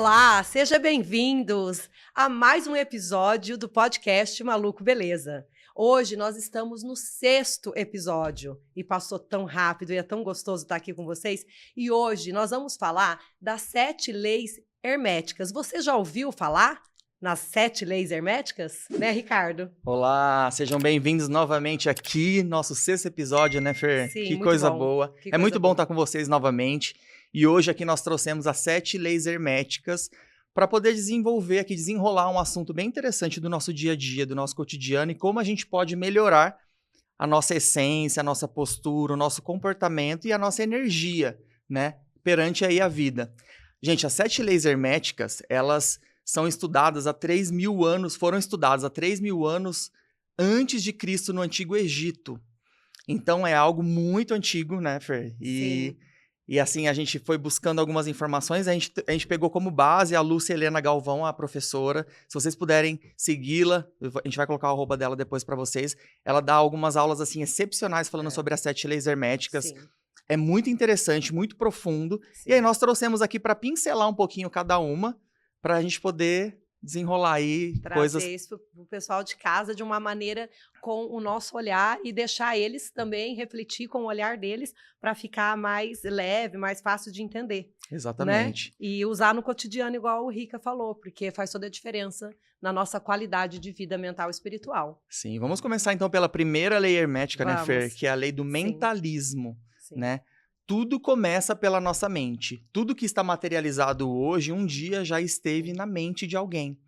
Olá, sejam bem-vindos a mais um episódio do podcast Maluco Beleza. Hoje nós estamos no 6º episódio e passou tão rápido e é tão gostoso estar aqui com vocês. E hoje nós vamos falar das 7 leis herméticas. Você já ouviu falar nas 7 leis herméticas? Né, Ricardo? Olá, sejam bem-vindos novamente aqui, nosso 6º episódio, né, Fer? Sim, que muito coisa bom. boa. Que É coisa muito bom boa. estar com vocês novamente. E hoje aqui nós trouxemos as 7 leis herméticas para poder desenvolver aqui, desenrolar um assunto bem interessante do nosso dia a dia, do nosso cotidiano e como a gente pode melhorar a nossa essência, a nossa postura, o nosso comportamento e a nossa energia, né, perante aí a vida. Gente, as 7 leis herméticas, elas são estudadas há 3.000 anos, foram estudadas há 3.000 anos antes de Cristo no Antigo Egito. Então é algo muito antigo, né, Fer? Sim. E assim, a gente foi buscando algumas informações, a gente pegou como base a Lúcia Helena Galvão, a professora. Se vocês puderem segui-la, a gente vai colocar o arroba dela depois para vocês. Ela dá algumas aulas assim excepcionais falando sobre as 7 leis herméticas. Sim. É muito interessante, muito profundo. Sim. E aí nós trouxemos aqui para pincelar um pouquinho cada uma, para a gente poder desenrolar aí coisas. Trazer isso para o pessoal de casa de uma maneira com o nosso olhar e deixar eles também refletir com o olhar deles para ficar mais leve, mais fácil de entender. Exatamente. Né? E usar no cotidiano, igual o Rica falou, porque faz toda a diferença na nossa qualidade de vida mental e espiritual. Sim, vamos começar então pela primeira lei hermética, né, Fer? Vamos. Que é a lei do Sim. mentalismo, Sim. né? Tudo começa pela nossa mente. Tudo que está materializado hoje, um dia já esteve na mente de alguém.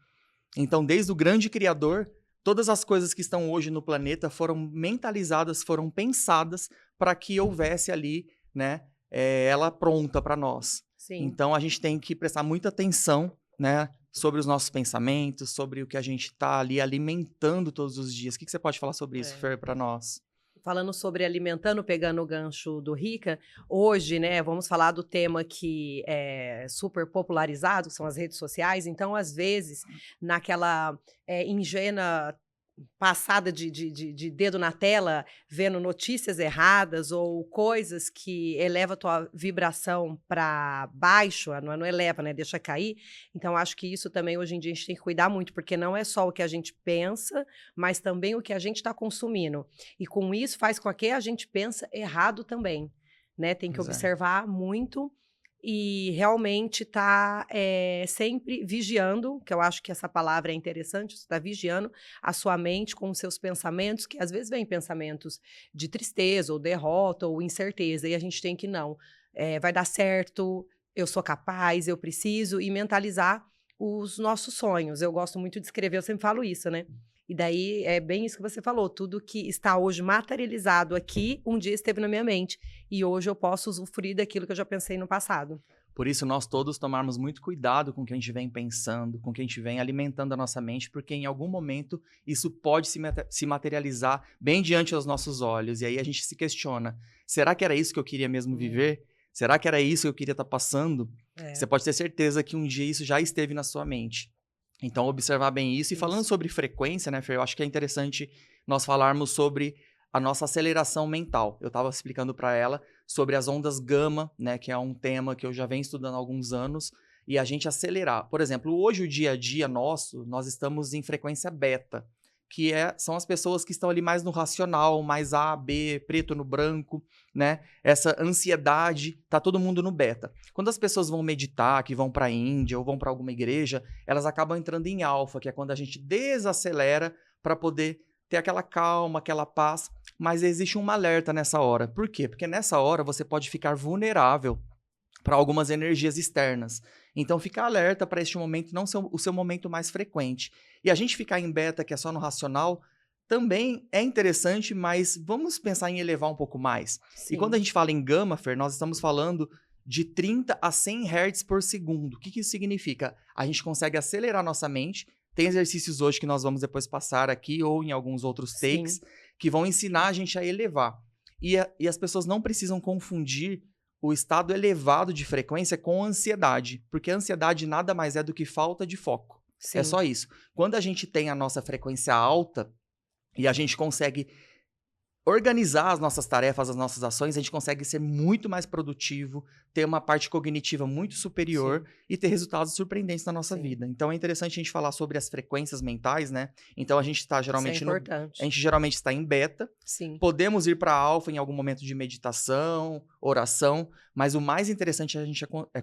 Então, desde o grande Criador, todas as coisas que estão hoje no planeta foram mentalizadas, foram pensadas para que houvesse ali, né, ela pronta para nós. Sim. Então, a gente tem que prestar muita atenção, né, sobre os nossos pensamentos, sobre o que a gente está ali alimentando todos os dias. O que você pode falar sobre isso, Fer, para nós? Falando sobre alimentando, pegando o gancho do Rica, hoje, né, vamos falar do tema que é super popularizado, que são as redes sociais. Então, às vezes, naquela ingênua passada de dedo na tela, vendo notícias erradas ou coisas que eleva a tua vibração para baixo, não eleva, né, deixa cair. Então, acho que isso também, hoje em dia, a gente tem que cuidar muito, porque não é só o que a gente pensa, mas também o que a gente está consumindo. E com isso, faz com que a gente pensa errado também, né? Tem que Pois é. observar muito e realmente tá sempre vigiando, que eu acho que essa palavra é interessante, você está vigiando a sua mente com os seus pensamentos, que às vezes vem pensamentos de tristeza, ou derrota, ou incerteza, e a gente tem que vai dar certo, eu sou capaz, eu preciso, e mentalizar os nossos sonhos. Eu gosto muito de escrever, eu sempre falo isso, né? E daí é bem isso que você falou, tudo que está hoje materializado aqui, um dia esteve na minha mente, e hoje eu posso usufruir daquilo que eu já pensei no passado. Por isso, nós todos tomarmos muito cuidado com o que a gente vem pensando, com o que a gente vem alimentando a nossa mente, porque em algum momento isso pode se materializar bem diante dos nossos olhos. E aí a gente se questiona, será que era isso que eu queria mesmo viver? Será que era isso que eu queria estar passando? Você pode ter certeza que um dia isso já esteve na sua mente. Então, observar bem isso. E falando sobre frequência, né, Fer, eu acho que é interessante nós falarmos sobre a nossa aceleração mental. Eu estava explicando para ela sobre as ondas gama, né, que é um tema que eu já venho estudando há alguns anos, e a gente acelerar. Por exemplo, hoje o dia a dia nosso, nós estamos em frequência beta, que são as pessoas que estão ali mais no racional, mais A, B, preto no branco, né? Essa ansiedade, tá todo mundo no beta. Quando as pessoas vão meditar, que vão para a Índia ou vão para alguma igreja, elas acabam entrando em alfa, que é quando a gente desacelera para poder ter aquela calma, aquela paz, mas existe um alerta nessa hora. Por quê? Porque nessa hora você pode ficar vulnerável para algumas energias externas. Então, ficar alerta para este momento não ser o seu momento mais frequente. E a gente ficar em beta, que é só no racional, também é interessante, mas vamos pensar em elevar um pouco mais. Sim. E quando a gente fala em gama, Fer, nós estamos falando de 30 a 100 Hz por segundo. O que isso significa? A gente consegue acelerar nossa mente. Tem exercícios hoje que nós vamos depois passar aqui ou em alguns outros takes que vão ensinar a gente a elevar. E as pessoas não precisam confundir o estado elevado de frequência com ansiedade, porque a ansiedade nada mais é do que falta de foco. Sim. É só isso. Quando a gente tem a nossa frequência alta e a gente consegue organizar as nossas tarefas, as nossas ações, a gente consegue ser muito mais produtivo, ter uma parte cognitiva muito superior e ter resultados surpreendentes na nossa vida. Então é interessante a gente falar sobre as frequências mentais, né? Então a gente está geralmente Isso é importante. a gente geralmente está em beta. Sim. Podemos ir para alfa em algum momento de meditação, oração, mas o mais interessante é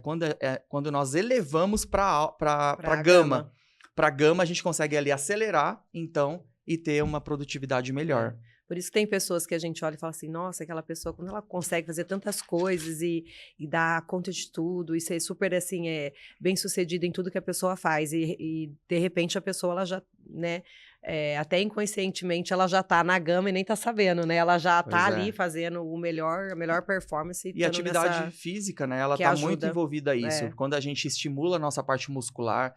quando nós elevamos para gama. Para gama a gente consegue ali acelerar, então, e ter uma produtividade melhor. Por isso que tem pessoas que a gente olha e fala assim, nossa, aquela pessoa, quando ela consegue fazer tantas coisas e dar conta de tudo, e ser super, assim, bem-sucedida em tudo que a pessoa faz, e de repente a pessoa, ela já, né, até inconscientemente, ela já tá na gama e nem tá sabendo, né? Ela já tá ali fazendo a melhor performance. E a atividade física, né? Ela tá muito envolvida a isso. Quando a gente estimula a nossa parte muscular,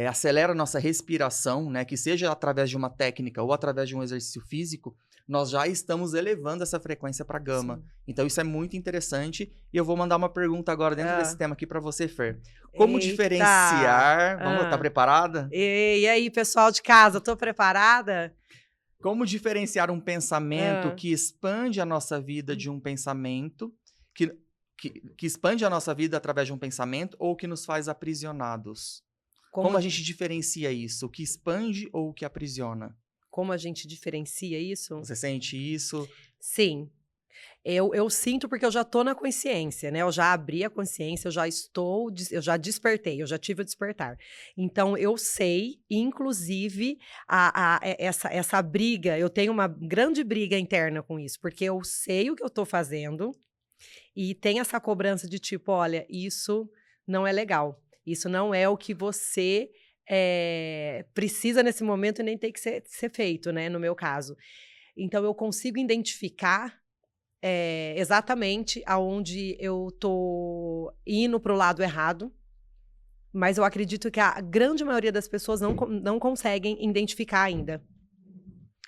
acelera a nossa respiração, né? Que seja através de uma técnica ou através de um exercício físico, nós já estamos elevando essa frequência para gama. Sim. Então isso é muito interessante. E eu vou mandar uma pergunta agora dentro desse tema aqui para você, Fer. Como diferenciar... Vamos, tá preparada? E aí, pessoal de casa, tô preparada? Como diferenciar um pensamento que expande a nossa vida de um pensamento que expande a nossa vida através de um pensamento ou que nos faz aprisionados? Como a gente diferencia isso? O que expande ou o que aprisiona? Como a gente diferencia isso? Você sente isso? Sim. Eu sinto porque eu já tô na consciência, né? Eu já abri a consciência, eu já despertei, eu já tive o despertar. Então, eu sei, inclusive, essa briga, eu tenho uma grande briga interna com isso, porque eu sei o que eu tô fazendo e tem essa cobrança de tipo, olha, isso não é legal. Isso não é o que você precisa nesse momento e nem tem que ser feito, né? No meu caso. Então, eu consigo identificar exatamente aonde eu tô indo pro lado errado, mas eu acredito que a grande maioria das pessoas não conseguem identificar ainda.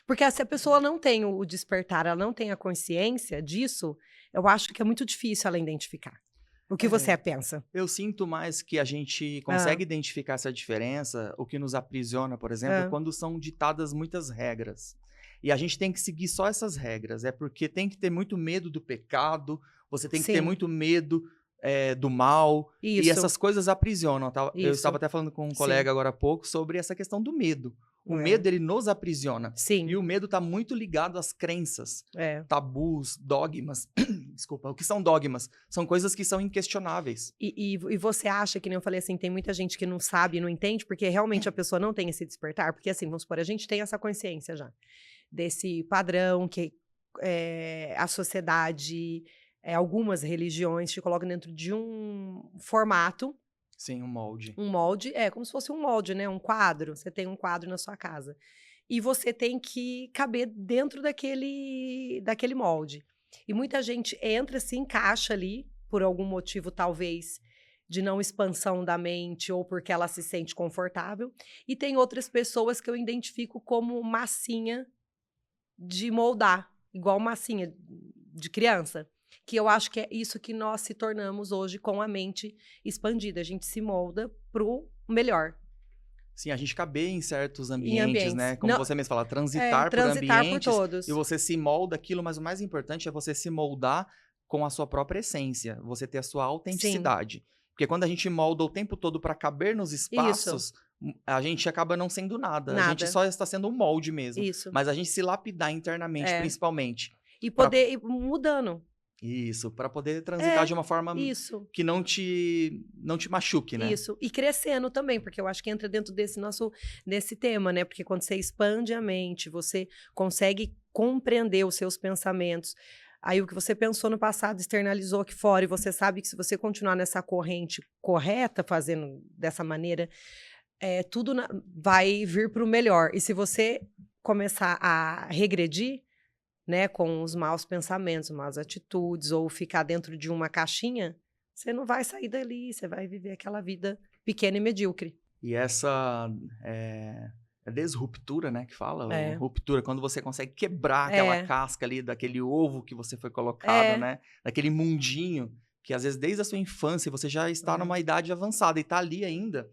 Porque se a pessoa não tem o despertar, ela não tem a consciência disso, eu acho que é muito difícil ela identificar. O que você pensa? Eu sinto mais que a gente consegue identificar essa diferença, o que nos aprisiona, por exemplo, quando são ditadas muitas regras. E a gente tem que seguir só essas regras. É porque tem que ter muito medo do pecado, você tem que ter muito medo do mal. Isso. E essas coisas aprisionam. Eu estava até falando com um colega agora há pouco sobre essa questão do medo. O medo, ele nos aprisiona. Sim. E o medo está muito ligado às crenças, tabus, dogmas. Desculpa, o que são dogmas? São coisas que são inquestionáveis. E você acha, que nem eu falei assim, tem muita gente que não sabe, não entende, porque realmente a pessoa não tem esse despertar? Porque assim, vamos supor, a gente tem essa consciência já, desse padrão que a sociedade, algumas religiões te colocam dentro de um formato. Sim, um molde. Um molde, como se fosse um molde, né? Um quadro. Você tem um quadro na sua casa. E você tem que caber dentro daquele molde. E muita gente entra, se encaixa ali, por algum motivo, talvez, de não expansão da mente, ou porque ela se sente confortável. E tem outras pessoas que eu identifico como massinha de moldar, igual massinha de criança. Que eu acho que é isso que nós se tornamos hoje com a mente expandida. A gente se molda pro melhor. Sim, a gente cabe em certos ambientes, né? Como você mesmo fala, transitar por ambientes. Por todos. E você se molda aquilo, mas o mais importante é você se moldar com a sua própria essência. Você ter a sua autenticidade. Sim. Porque quando a gente molda o tempo todo para caber nos espaços, a gente acaba não sendo nada. A gente só está sendo um molde mesmo. Isso. Mas a gente se lapidar internamente, principalmente. E poder ir mudando. Isso, para poder transitar de uma forma que não te machuque, né? Isso, e crescendo também, porque eu acho que entra dentro desse tema, né? Porque quando você expande a mente, você consegue compreender os seus pensamentos. Aí o que você pensou no passado externalizou aqui fora, e você sabe que se você continuar nessa corrente correta, fazendo dessa maneira, tudo vai vir para o melhor. E se você começar a regredir, né, com os maus pensamentos, más atitudes, ou ficar dentro de uma caixinha, você não vai sair dali, você vai viver aquela vida pequena e medíocre. E essa desruptura, né, que fala? Ruptura, quando você consegue quebrar aquela casca ali, daquele ovo que você foi colocado, né, daquele mundinho, que às vezes desde a sua infância você já está numa idade avançada e está ali ainda,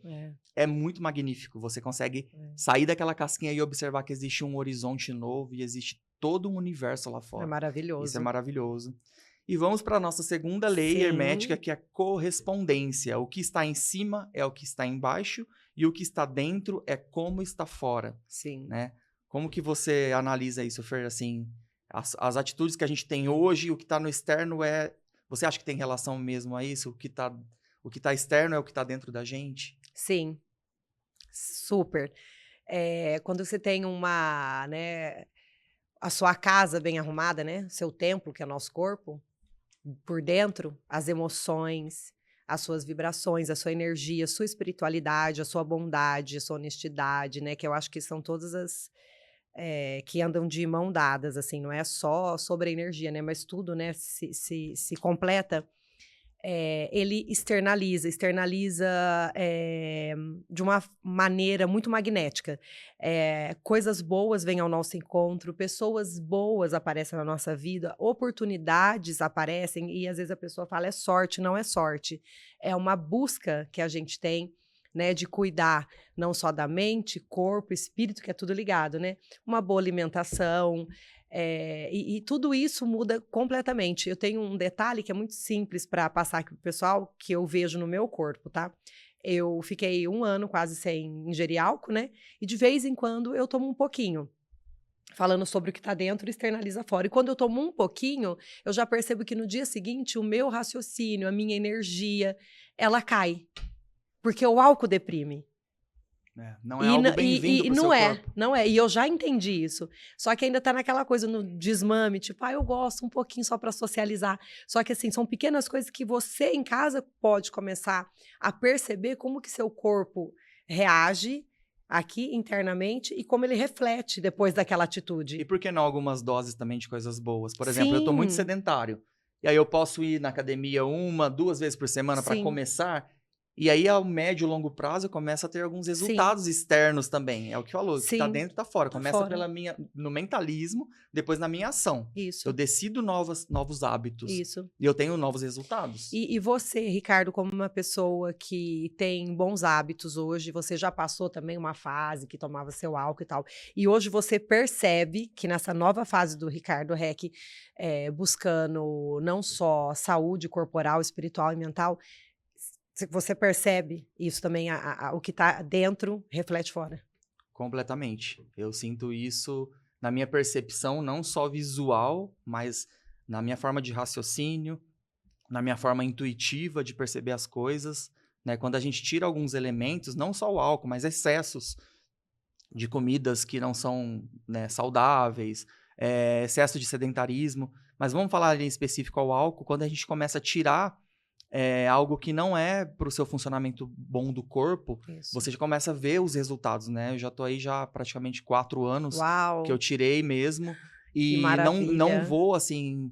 é muito magnífico. Você consegue sair daquela casquinha e observar que existe um horizonte novo e existe todo um universo lá É fora. maravilhoso. Isso é maravilhoso. E vamos para a nossa segunda lei hermética, que é a correspondência. O que está em cima é o que está embaixo e o que está dentro é como está fora, Sim. né? Como que você analisa isso, Fer? Assim, as atitudes que a gente tem hoje, o que está no externo é... Você acha que tem relação mesmo a isso? O que tá externo é o que está dentro da gente? Sim, super. Quando você tem uma, né, a sua casa bem arrumada, né, seu templo, que é o nosso corpo, por dentro, as emoções, as suas vibrações, a sua energia, a sua espiritualidade, a sua bondade, a sua honestidade, né, que eu acho que são todas as que andam de mão dadas, assim, não é só sobre a energia, né, mas tudo, né, se completa. Ele externaliza de uma maneira muito magnética. Coisas boas vêm ao nosso encontro, pessoas boas aparecem na nossa vida, oportunidades aparecem e às vezes a pessoa fala é sorte, não é sorte. É uma busca que a gente tem, né, de cuidar não só da mente, corpo, espírito, que é tudo ligado, né? Uma boa alimentação, e tudo isso muda completamente. Eu tenho um detalhe que é muito simples para passar aqui pro pessoal, que eu vejo no meu corpo, tá? Eu fiquei 1 ano quase sem ingerir álcool, né? E de vez em quando eu tomo um pouquinho. Falando sobre o que tá dentro, externaliza fora. E quando eu tomo um pouquinho, eu já percebo que no dia seguinte o meu raciocínio, a minha energia, ela cai. Porque o álcool deprime. Não é algo bem-vindo pro seu corpo. Não é. E eu já entendi isso. Só que ainda tá naquela coisa no desmame, tipo, eu gosto um pouquinho só para socializar. Só que assim, são pequenas coisas que você em casa pode começar a perceber como que seu corpo reage aqui internamente e como ele reflete depois daquela atitude. E por que não algumas doses também de coisas boas? Por exemplo, eu tô muito Sim, sedentário. E aí eu posso ir na academia 1, 2 vezes por semana para sim, começar. E aí, ao médio e longo prazo, eu começo a ter alguns sim, resultados externos também. É o que falou, o que tá sim, dentro tá fora. tá Começa fora. no mentalismo, depois na minha ação. Eu Isso, decido novos hábitos isso. e eu tenho novos resultados. E você, Ricardo, como uma pessoa que tem bons hábitos hoje, você já passou também uma fase que tomava seu álcool e tal, e hoje você percebe que nessa nova fase do Ricardo Reck, buscando não só saúde corporal, espiritual e mental, você percebe isso também, o que está dentro reflete fora. Completamente. Eu sinto isso na minha percepção, não só visual, mas na minha forma de raciocínio, na minha forma intuitiva de perceber as coisas, né? Quando a gente tira alguns elementos, não só o álcool, mas excessos de comidas que não são, né, saudáveis, excesso de sedentarismo. Mas vamos falar em específico ao álcool, quando a gente começa a tirar algo que não é para o seu funcionamento bom do corpo, Isso. você já começa a ver os resultados, né? Eu já tô aí já praticamente 4 anos que eu Uau, tirei mesmo. que E não maravilha. vou, assim,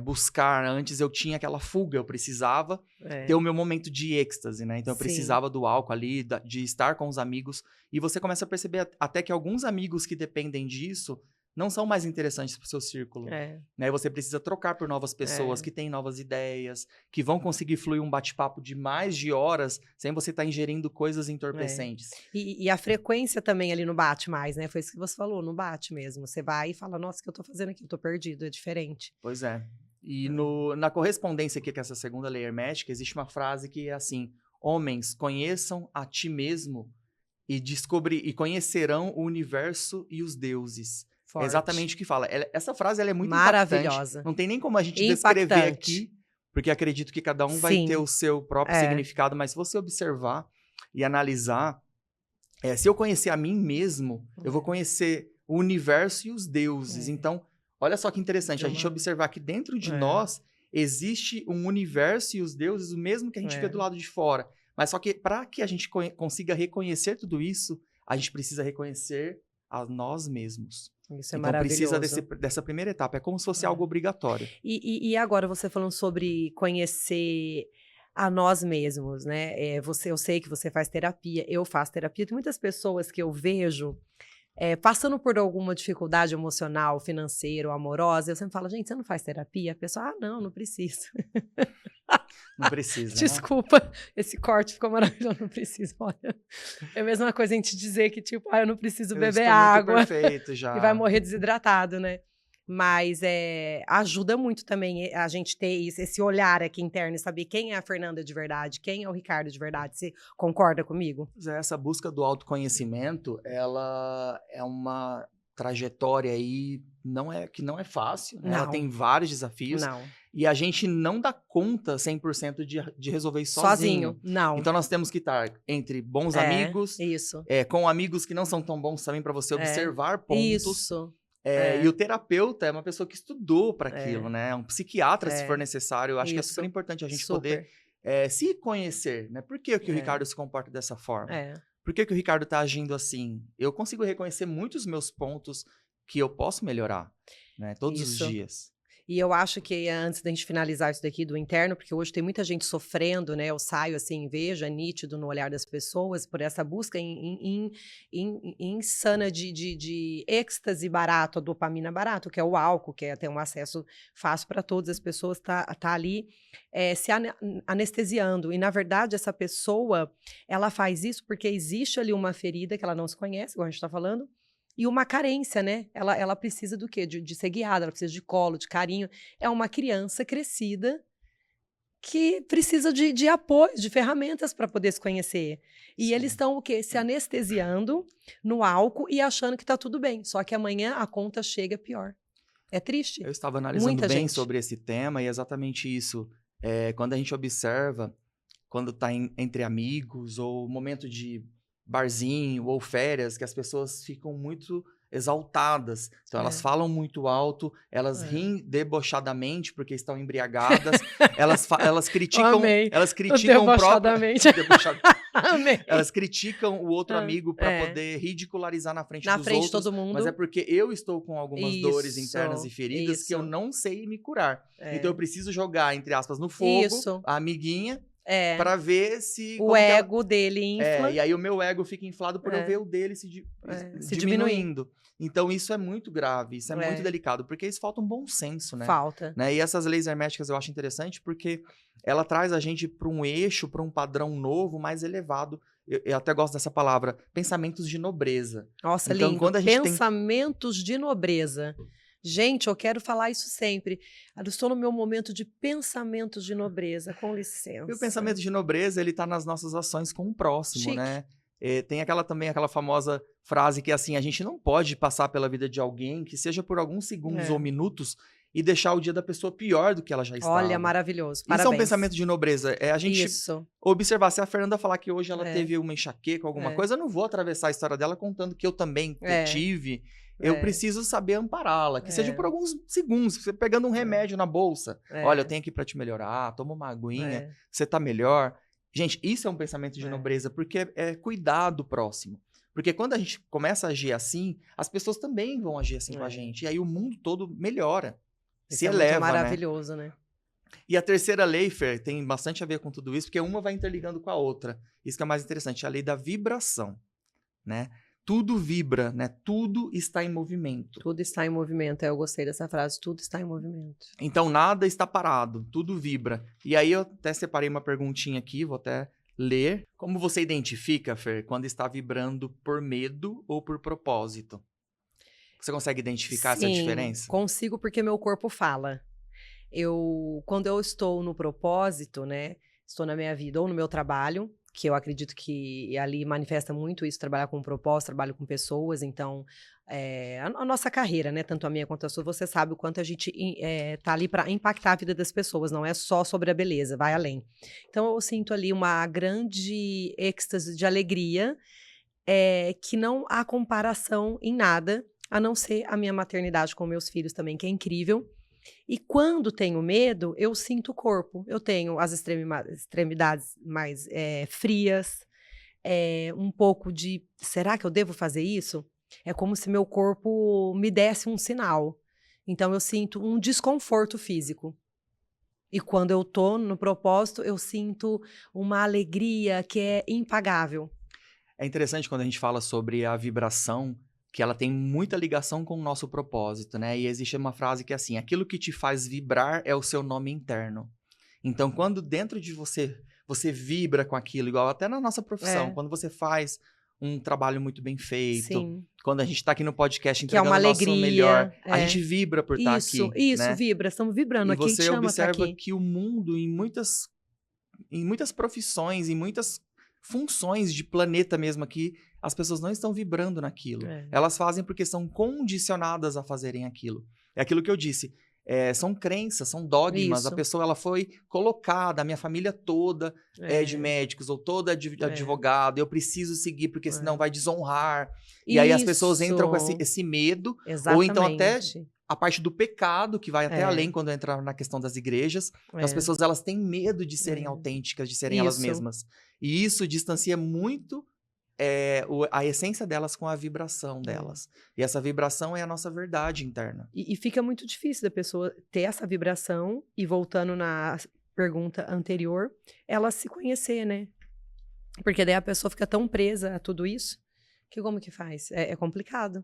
buscar. Antes eu tinha aquela fuga, eu precisava ter o É, meu momento de êxtase, né? Então eu sim, precisava do álcool ali, de estar com os amigos. E você começa a perceber até que alguns amigos que dependem disso não são mais interessantes para o seu círculo. é, Né? Você precisa trocar por novas pessoas é. que têm novas ideias, que vão conseguir fluir um bate-papo de mais de horas sem você estar ingerindo coisas entorpecentes. E a frequência também ali não bate mais, né? Foi isso que você falou, não bate mesmo. Você vai e fala, nossa, o que eu tô fazendo aqui? Eu tô perdido, é diferente. Pois é. E É. na correspondência aqui com essa segunda lei hermética, existe uma frase que é assim: homens, conheçam a ti mesmo e conhecerão o universo e os deuses. É exatamente Forte. o que fala. Essa frase ela é muito impactante. Maravilhosa. Não tem nem como a gente descrever Impactante. aqui, porque acredito que cada um vai ter Sim, o seu próprio é, significado, mas se você observar e analisar, se eu conhecer a mim mesmo, eu vou é, conhecer o universo e os deuses. é. Então, olha só que interessante, De a gente uma... observar que dentro de É, nós existe um universo e os deuses, o mesmo que a gente vê do é. lado de fora. Mas só que para que a gente consiga reconhecer tudo isso, a gente precisa reconhecer a nós mesmos. Isso é Então precisa maravilhoso. dessa primeira etapa. É como se fosse algo É. obrigatório. E agora você falando sobre conhecer a nós mesmos, né? Eu sei que você faz terapia, eu faço terapia. Tem muitas pessoas que eu vejo passando por alguma dificuldade emocional, financeira ou amorosa. Eu sempre falo, gente, você não faz terapia? A pessoa, não, não preciso. Não precisa, né? Desculpa, esse corte ficou maravilhoso, não preciso, olha. É a mesma coisa a gente dizer que, tipo, eu não preciso beber água. Muito perfeito já. E vai morrer desidratado, né? Mas ajuda muito também a gente ter esse olhar aqui interno e saber quem é a Fernanda de verdade, quem é o Ricardo de verdade. Você concorda comigo? Essa busca do autoconhecimento, ela é uma trajetória aí que não é fácil, né? Ela Não. tem vários desafios. Não. E a gente não dá conta 100% de resolver isso sozinho. Não. Então nós temos que estar entre bons amigos, isso. Com amigos que não são tão bons também para você observar pontos. Isso. E o terapeuta é uma pessoa que estudou para aquilo, né? Um psiquiatra, se for necessário. Eu acho que é super importante a gente poder se conhecer, né? Por que o Ricardo se comporta dessa forma? Por que o Ricardo tá agindo assim? Eu consigo reconhecer muitos meus pontos que eu posso melhorar, né? Todos os dias. E eu acho que antes da gente finalizar isso daqui do interno, porque hoje tem muita gente sofrendo, né? Eu saio assim, vejo, é nítido no olhar das pessoas por essa busca insana de êxtase barato, a dopamina barato, que é o álcool, que é ter um acesso fácil para todas as pessoas, tá ali se anestesiando. E, na verdade, essa pessoa, ela faz isso porque existe ali uma ferida que ela não se conhece, igual a gente está falando, e uma carência, né? Ela precisa do quê? De ser guiada, ela precisa de colo, de carinho. É uma criança crescida que precisa de apoio, de ferramentas para poder se conhecer. E Sim. eles estão o quê? Se anestesiando no álcool e achando que está tudo bem. Só que amanhã a conta chega pior. É triste. Eu estava analisando bem sobre esse tema e é exatamente isso. Quando a gente observa, quando está entre amigos ou momento de barzinho ou férias, que as pessoas ficam muito exaltadas. Então, elas falam muito alto, elas riem debochadamente porque estão embriagadas, elas criticam... Amei. Elas criticam o próprio... Amei. Elas criticam o outro amigo para poder ridicularizar na frente dos outros. De todo mundo. Mas é porque eu estou com algumas dores internas e feridas que eu não sei me curar. Então, eu preciso jogar, entre aspas, no fogo a amiguinha para ver se... O ego dele infla. E aí o meu ego fica inflado por eu ver o dele se diminuindo. Então isso é muito grave, isso é muito delicado, porque isso falta um bom senso, né? Falta. Né? E essas leis herméticas eu acho interessante porque ela traz a gente para um eixo, para um padrão novo, mais elevado. Eu até gosto dessa palavra, pensamentos de nobreza. Nossa, então, lindo. Quando a gente pensamentos de nobreza. Gente, eu quero falar isso sempre. Eu estou no meu momento de pensamentos de nobreza, com licença. E o pensamento de nobreza, ele tá nas nossas ações com o próximo, né? Tem também aquela famosa frase que, assim, a gente não pode passar pela vida de alguém que seja por alguns segundos ou minutos e deixar o dia da pessoa pior do que ela já estava. Olha, maravilhoso. Parabéns. Isso é um pensamento de nobreza. É a gente observar. Se a Fernanda falar que hoje ela teve uma enxaqueca, alguma coisa, eu não vou atravessar a história dela contando que eu também tive. Eu preciso saber ampará-la, que seja por alguns segundos, você pegando um remédio na bolsa. Olha, eu tenho aqui para te melhorar, toma uma aguinha, você tá melhor. Gente, isso é um pensamento de nobreza, porque é cuidar do próximo. Porque quando a gente começa a agir assim, as pessoas também vão agir assim com a gente. E aí o mundo todo melhora, se eleva, muito maravilhoso, né? E a terceira lei, Fer, tem bastante a ver com tudo isso, porque uma vai interligando com a outra. Isso que é mais interessante, a lei da vibração, né? Tudo vibra, né? Tudo está em movimento. Tudo está em movimento. Eu gostei dessa frase. Tudo está em movimento. Então, nada está parado. Tudo vibra. E aí, eu até separei uma perguntinha aqui. Vou até ler. Como você identifica, Fer, quando está vibrando por medo ou por propósito? Você consegue identificar essa diferença? Consigo, porque meu corpo fala. Quando eu estou no propósito, né? Estou na minha vida ou no meu trabalho, que eu acredito que ali manifesta muito isso, trabalhar com propósito, trabalho com pessoas, então, a nossa carreira, né, tanto a minha quanto a sua, você sabe o quanto a gente tá ali para impactar a vida das pessoas, não é só sobre a beleza, vai além. Então, eu sinto ali uma grande êxtase de alegria, que não há comparação em nada, a não ser a minha maternidade com meus filhos também, que é incrível. E quando tenho medo, eu sinto o corpo. Eu tenho as extremidades mais frias, um pouco de, será que eu devo fazer isso? É como se meu corpo me desse um sinal. Então, eu sinto um desconforto físico. E quando eu tô no propósito, eu sinto uma alegria que é impagável. É interessante quando a gente fala sobre a vibração, que ela tem muita ligação com o nosso propósito, né? E existe uma frase que é assim, aquilo que te faz vibrar é o seu nome interno. Então, quando dentro de você vibra com aquilo, igual até na nossa profissão, quando você faz um trabalho muito bem feito, Sim. quando a gente tá aqui no podcast Que é entregando uma o nosso alegria. melhor, a gente vibra por estar aqui, Isso, né? vibra. Estamos vibrando E aqui, você te chama tá observa aqui. que o mundo, em muitas profissões, em muitas funções de planeta mesmo aqui, as pessoas não estão vibrando naquilo. Elas fazem porque são condicionadas a fazerem aquilo. É aquilo que eu disse. São crenças, são dogmas. A pessoa ela foi colocada, a minha família toda é de médicos ou toda de advogado. Eu preciso seguir porque senão vai desonrar. E aí as pessoas entram com esse medo. Exatamente. Ou então até a parte do pecado, que vai até além quando entra na questão das igrejas. As pessoas elas têm medo de serem autênticas, de serem elas mesmas. E isso distancia muito a essência delas com a vibração delas. E essa vibração é a nossa verdade interna. E fica muito difícil da pessoa ter essa vibração e, voltando na pergunta anterior, ela se conhecer, né? Porque daí a pessoa fica tão presa a tudo isso que como que faz? É complicado.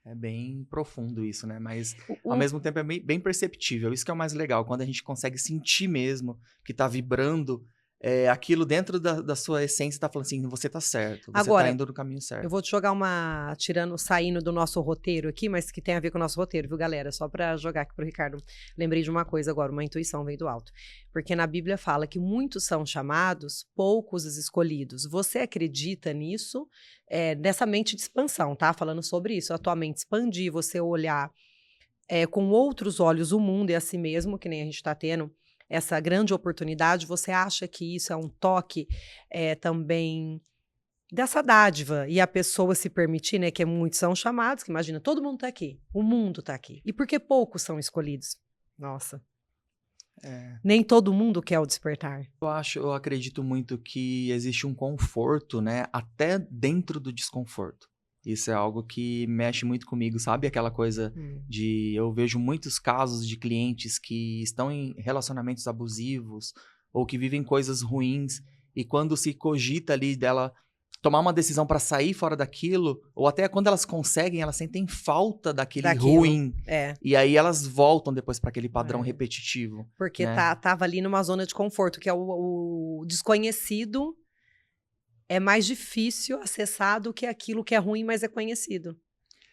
É bem profundo isso, né? Mas, ao mesmo tempo, é bem perceptível. Isso que é o mais legal, quando a gente consegue sentir mesmo que tá vibrando aquilo dentro da sua essência, tá falando assim, você tá certo, você Agora, tá indo no caminho certo. Eu vou te jogar saindo do nosso roteiro aqui, mas que tem a ver com o nosso roteiro, viu, galera? Só pra jogar aqui pro Ricardo. Lembrei de uma coisa agora, uma intuição veio do alto. Porque na Bíblia fala que muitos são chamados, poucos os escolhidos. Você acredita nisso? Nessa mente de expansão, tá? Falando sobre isso, a tua mente expandir, você olhar com outros olhos o mundo e a si mesmo, que nem a gente tá tendo essa grande oportunidade. Você acha que isso é um toque também dessa dádiva e a pessoa se permitir, né, que muitos são chamados, que imagina, todo mundo tá aqui, o mundo tá aqui. E por que poucos são escolhidos? Nossa. Nem todo mundo quer o despertar. Eu acredito muito que existe um conforto, né, até dentro do desconforto. Isso é algo que mexe muito comigo, sabe? Aquela coisa eu vejo muitos casos de clientes que estão em relacionamentos abusivos ou que vivem coisas ruins e quando se cogita ali dela tomar uma decisão para sair fora daquilo, ou até quando elas conseguem, elas sentem falta daquilo ruim. E aí elas voltam depois para aquele padrão repetitivo. Porque tava ali numa zona de conforto, que é o desconhecido. É mais difícil acessar do que aquilo que é ruim, mas é conhecido.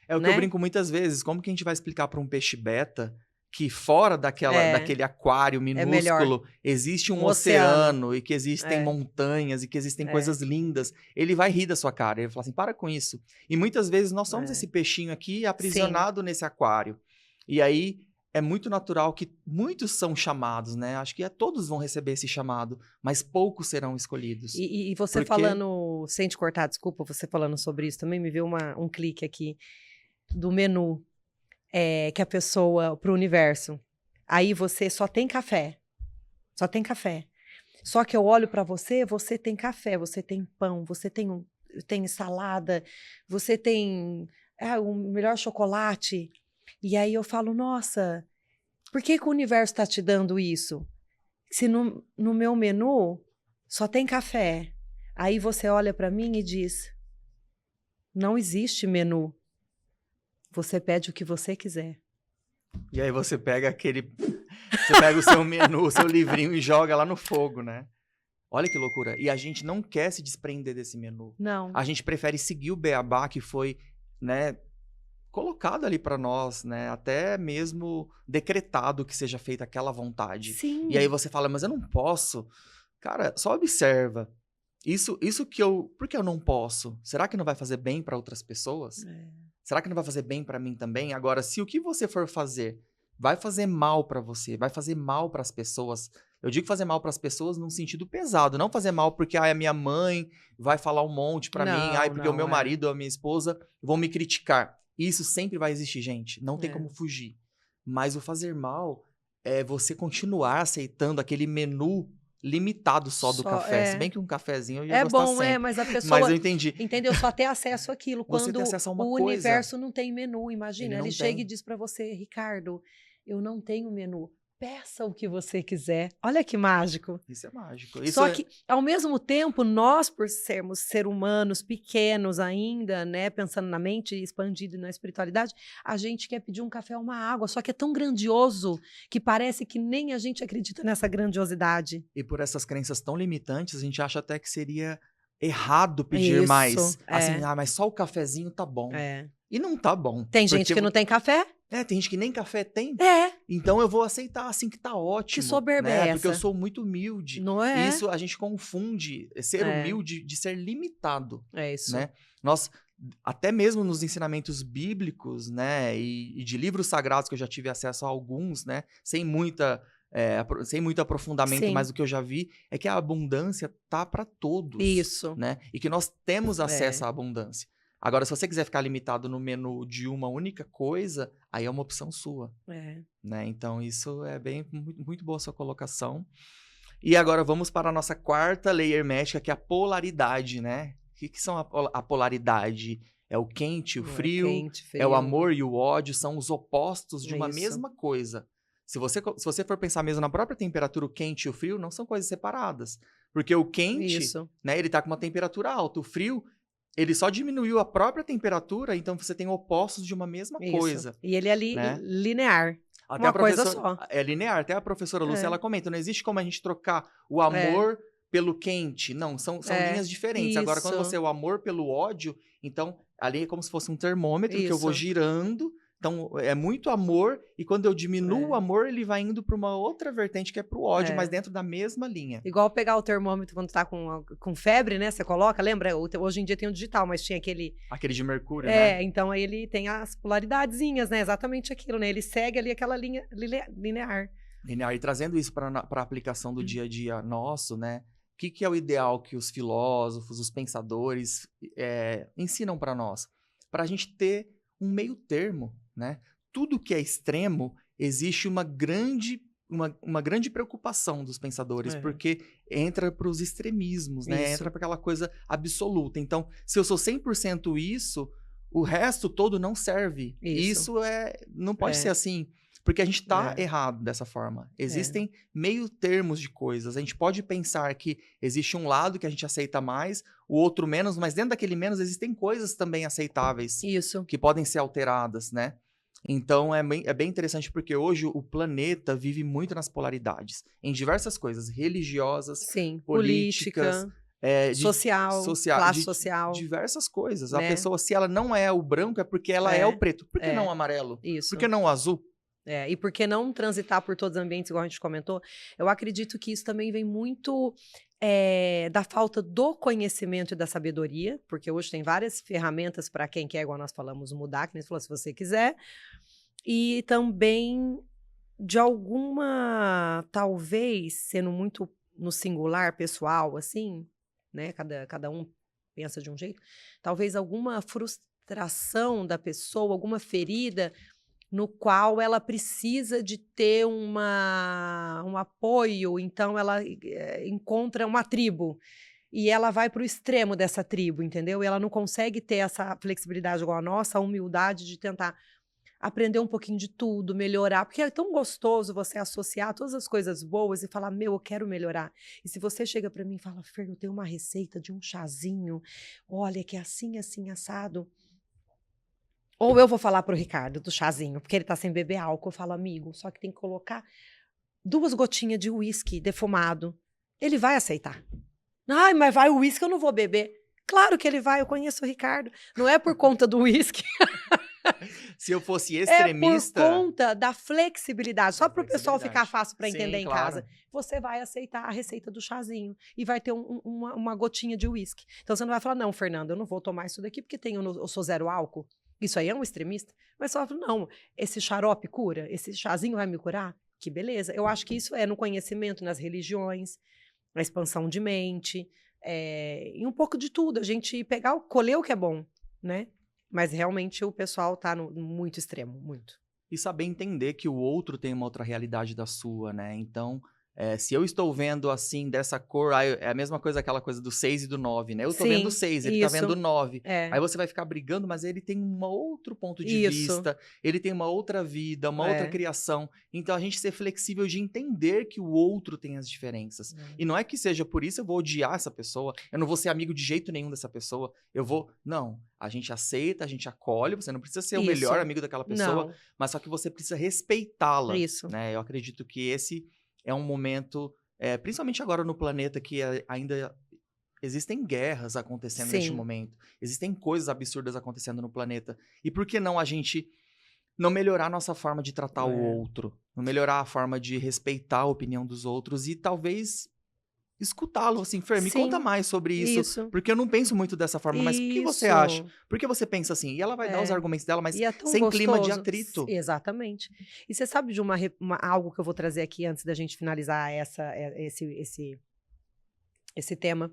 É o que eu brinco muitas vezes. Como que a gente vai explicar para um peixe beta que fora daquele aquário minúsculo existe um oceano e que existem montanhas e que existem coisas lindas? Ele vai rir da sua cara. Ele vai falar assim, para com isso. E muitas vezes nós somos esse peixinho aqui aprisionado nesse aquário. E aí é muito natural que muitos são chamados, né? Acho que todos vão receber esse chamado, mas poucos serão escolhidos. E você falando, sem te cortar, desculpa, você falando sobre isso, também me veio um clique aqui do menu, que a pessoa, pro universo, aí você só tem café, Só que eu olho pra você tem café, você tem pão, você tem salada, você tem o melhor chocolate. E aí eu falo, nossa, por que o universo está te dando isso? Se no meu menu só tem café. Aí você olha para mim e diz, não existe menu. Você pede o que você quiser. E aí você pega você pega o seu menu, o seu livrinho e joga lá no fogo, né? Olha que loucura. E a gente não quer se desprender desse menu. Não. A gente prefere seguir o beabá que foi, né, colocado ali para nós, né? Até mesmo decretado que seja feita aquela vontade. Sim. E aí você fala, mas eu não posso. Cara, só observa. Isso por que eu não posso? Será que não vai fazer bem para outras pessoas? Será que não vai fazer bem para mim também? Agora, se o que você for fazer vai fazer mal para você, vai fazer mal para as pessoas. Eu digo fazer mal para as pessoas num sentido pesado, não fazer mal porque a minha mãe vai falar um monte para mim, porque o meu marido ou a minha esposa vão me criticar. Isso sempre vai existir, gente. Não tem como fugir. Mas o fazer mal é você continuar aceitando aquele menu limitado só do café. Se bem que um cafezinho eu ia gostar sempre. Mas a pessoa... Mas eu entendi. Entendeu? Só ter acesso àquilo. Quando você tem acesso a uma o coisa. universo não tem menu, imagina. Ele chega tem. e diz pra você, Ricardo, eu não tenho menu. peça o que você quiser. Olha que mágico. Isso é mágico. Isso Só que, ao mesmo tempo, nós, por sermos seres humanos pequenos ainda, né, pensando na mente expandida e na espiritualidade, a gente quer pedir um café ou uma água, só que é tão grandioso que parece que nem a gente acredita nessa grandiosidade. E por essas crenças tão limitantes, a gente acha até que seria errado pedir mais. Isso, Assim, mas só o cafezinho tá bom. E não tá bom. Tem gente que não tem café? Tem gente que nem café tem. Então eu vou aceitar assim que tá ótimo. Que soberba é essa? Porque eu sou muito humilde. Não é? Isso a gente confunde ser humilde de ser limitado. É isso. Né? Nós, até mesmo nos ensinamentos bíblicos, né, e de livros sagrados que eu já tive acesso a alguns, né, sem muito aprofundamento, Sim. mas o que eu já vi é que a abundância tá para todos. Isso. Né? E que nós temos acesso à abundância. Agora, se você quiser ficar limitado no menu de uma única coisa, aí é uma opção sua. Né? Então, isso é muito boa a sua colocação. E agora vamos para a nossa quarta lei hermética, que é a polaridade, né? O que são a polaridade? É o quente, o frio, é o amor e o ódio, são os opostos de uma mesma coisa. Se você for pensar mesmo na própria temperatura, o quente e o frio não são coisas separadas. Porque o quente, né, ele tá com uma temperatura alta. O frio, ele só diminuiu a própria temperatura, então você tem opostos de uma mesma coisa. E ele é linear. Até uma coisa só. É linear. Até a professora Lúcia, ela comenta, não existe como a gente trocar o amor pelo quente. Não, são linhas diferentes. Isso. Agora, quando você é o amor pelo ódio, então ali é como se fosse um termômetro que eu vou girando. Então, é muito amor, e quando eu diminuo o amor, ele vai indo para uma outra vertente, que é pro ódio, mas dentro da mesma linha. Igual pegar o termômetro quando tá com febre, né? Você coloca, lembra? Hoje em dia tem o digital, mas tinha aquele... Aquele de mercúrio, né? Então aí ele tem as polaridadezinhas, né? Exatamente aquilo, né? Ele segue ali aquela linha linear. Linear. E trazendo isso para a aplicação do dia a dia nosso, né? O que é o ideal que os filósofos, os pensadores ensinam para nós? Para a gente ter um meio termo, né? Tudo que é extremo, existe uma grande preocupação dos pensadores, porque entra para os extremismos, né? Entra para aquela coisa absoluta. Então, se eu sou 100% isso, o resto todo não serve. Isso não pode ser assim, porque a gente está errado dessa forma. Existem meio termos de coisas. A gente pode pensar que existe um lado que a gente aceita mais, o outro menos, mas dentro daquele menos existem coisas também aceitáveis. Que podem ser alteradas, né? Então, é bem interessante porque hoje o planeta vive muito nas polaridades. Em diversas coisas, religiosas, políticas, social, classe social. Diversas coisas. Né? A pessoa, se ela não é o branco, é porque ela é o preto. Por que não o amarelo? Por que não o azul? E por que não transitar por todos os ambientes, igual a gente comentou? Eu acredito que isso também vem muito da falta do conhecimento e da sabedoria, porque hoje tem várias ferramentas para quem quer, igual nós falamos, mudar, que nem você falou, se você quiser. E também de alguma, talvez, sendo muito no singular, pessoal, assim, né? Cada um pensa de um jeito. Talvez alguma frustração da pessoa, alguma ferida no qual ela precisa de ter um apoio, então ela encontra uma tribo e ela vai para o extremo dessa tribo, entendeu? E ela não consegue ter essa flexibilidade igual a nossa, a humildade de tentar aprender um pouquinho de tudo, melhorar, porque é tão gostoso você associar todas as coisas boas e falar, eu quero melhorar. E se você chega para mim e fala, Fer, eu tenho uma receita de um chazinho, olha, que é assim, assim, assado. Ou eu vou falar pro Ricardo do chazinho, porque ele tá sem beber álcool. Eu falo, amigo, só que tem que colocar 2 gotinhas de uísque defumado. Ele vai aceitar. Ai, mas vai o uísque, eu não vou beber. Claro que ele vai, eu conheço o Ricardo. Não é por conta do uísque. Se eu fosse extremista... É por conta da flexibilidade. Só para o pessoal ficar fácil para entender em casa. Você vai aceitar a receita do chazinho e vai ter uma gotinha de uísque. Então você não vai falar, não, Fernando, eu não vou tomar isso daqui porque eu sou zero álcool. Isso aí é um extremista? Mas só fala, não, esse xarope cura? Esse chazinho vai me curar? Que beleza. Eu acho que isso é no conhecimento, nas religiões, na expansão de mente, e um pouco de tudo. A gente colher o que é bom, né? Mas realmente o pessoal tá muito extremo, muito. E saber entender que o outro tem uma outra realidade da sua, né? Então, Se eu estou vendo assim, dessa cor, aí é a mesma coisa, aquela coisa do 6 e do 9, né? Eu tô vendo Sim, 6, ele tá isso. vendo 9. É, Aí você vai ficar brigando, mas ele tem um outro ponto de isso. vista, ele tem uma outra vida, uma outra É. criação. Então a gente ser flexível de entender que o outro tem as diferenças. E não é que seja por isso eu vou odiar essa pessoa, eu não vou ser amigo de jeito nenhum dessa pessoa, eu vou... Não, a gente aceita, a gente acolhe, você não precisa ser o melhor Isso. amigo daquela pessoa, Não, mas só que você precisa respeitá-la, isso. né? Eu acredito que esse é um momento... principalmente agora no planeta que ainda existem guerras acontecendo neste Sim. momento. Existem coisas absurdas acontecendo no planeta. E por que não a gente não melhorar a nossa forma de tratar o outro? Não melhorar a forma de respeitar a opinião dos outros e talvez escutá-lo. Assim, Fer, me conta Sim, mais sobre isso, isso. porque eu não penso muito dessa forma. Mas o que você acha? Isso. Por que você pensa assim? E ela vai dar os É. argumentos dela, mas E é tão sem clima de gostoso. atrito. Exatamente. E você sabe de algo que eu vou trazer aqui antes da gente finalizar esse tema?